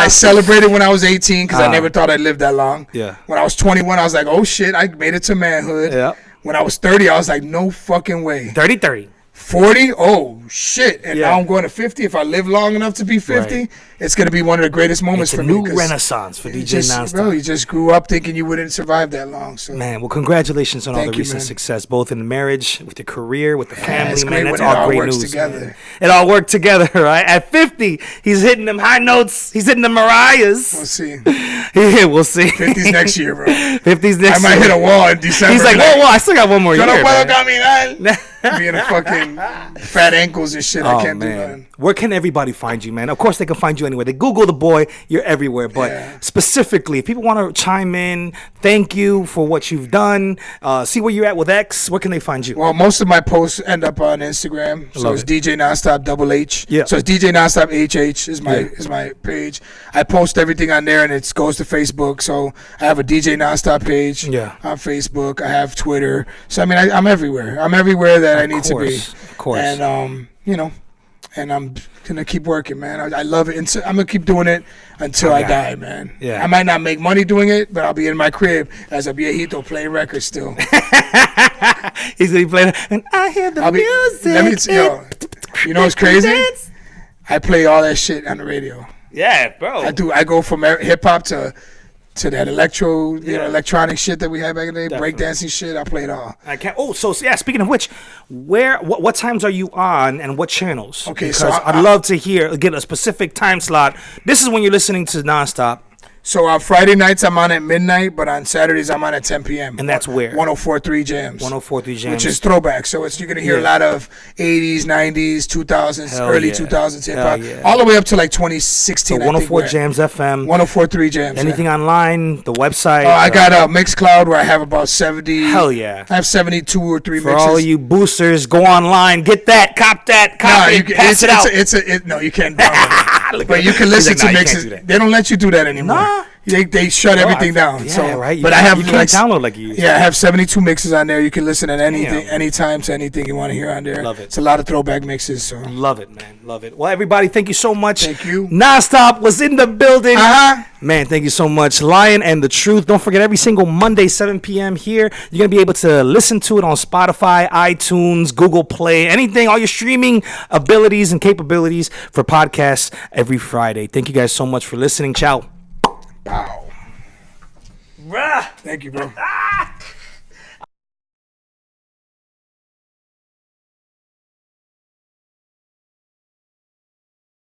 celebrated when I was 18 because I never thought I'd live that long. Yeah. When I was 21, I was like, oh shit, I made it to manhood. Yeah. When I was 30, I was like, no fucking way. 30. 40? Oh, shit. And Yeah. now I'm going to 50. If I live long enough to be 50, Right. it's going to be one of the greatest moments It's for a me. new 'cause renaissance for DJ just, Nonstop. bro, you just grew up thinking you wouldn't survive that long. So Man, well, congratulations on all Thank the you, recent man. success, both in the marriage, with your career, with the family, it's man. great That's when it all all great works news, together. man. It all worked together, right? At 50, he's hitting them high notes. He's hitting the Mariahs. we'll see. Yeah, we'll see. 50's next year, bro. 50's I next might year. hit a wall in December. He's like, whoa, I still got one more Yo year, no puedo man. caminar. Being a fucking fat ankles and shit. I can't do nothing. Where can everybody find you, man? Of course, they can find you anywhere. They Google the boy, you're everywhere. But specifically, if people want to chime in, thank you for what you've done, see where you're at with X, where can they find you? Well, most of my posts end up on Instagram. So it's DJ Nonstop double H. Yeah. So it's DJ Nonstop HH is my page. I post everything on there and it goes to Facebook. So I have a DJ Nonstop page on Facebook. I have Twitter. So I mean, I'm everywhere. I'm everywhere that I need to be. Of course. And you know, and I'm gonna keep working, man. I love it. And so I'm gonna keep doing it until I die, man. Yeah. I might not make money doing it, but I'll be in my crib as a viejito playing records still. He's gonna be playing, and I hear the music. You know what's crazy? I play all that shit on the radio. Yeah, bro. I go from hip hop to that electronic shit that we had back in the day, breakdancing shit. I play it all. I can't. Oh, so yeah. Speaking of which, what times are you on and what channels? Okay, because so I'd love to get a specific time slot. This is when you're listening to Nonstop. So on Friday nights I'm on at midnight, but on Saturdays I'm on at 10 p.m. And that's where? 104.3 Jams. 104.3 Jams. Which is throwback. So you're going to hear a lot of 80s, 90s, 2000s, early 2000s hip hop. All the way up to like 2016. So 104 Jams FM. 104.3 Jams. Anything online, the website? I got a Mixcloud where I have about 70. Hell yeah. I have 72 or 3 For mixes. all you boosters, go online, get that, cop it, pass it out. No, you can't download it. But you can listen to mixes. They don't let you do that anymore. Nah. They shut everything down. Yeah, so, right. But I have download like you used to. I have 72 mixes on there. You can listen at anytime to anything you want to hear on there. Love it. It's a lot of throwback mixes. So love it, man. Love it. Well, everybody, thank you so much. Thank you. Nonstop was in the building. Uh-huh. Man, thank you so much. Lyon and the Truth. Don't forget, every single Monday, 7 p.m. here, you're going to be able to listen to it on Spotify, iTunes, Google Play, anything, all your streaming abilities and capabilities for podcasts every Friday. Thank you guys so much for listening. Ciao. Wow. Bruh. Thank you, bro.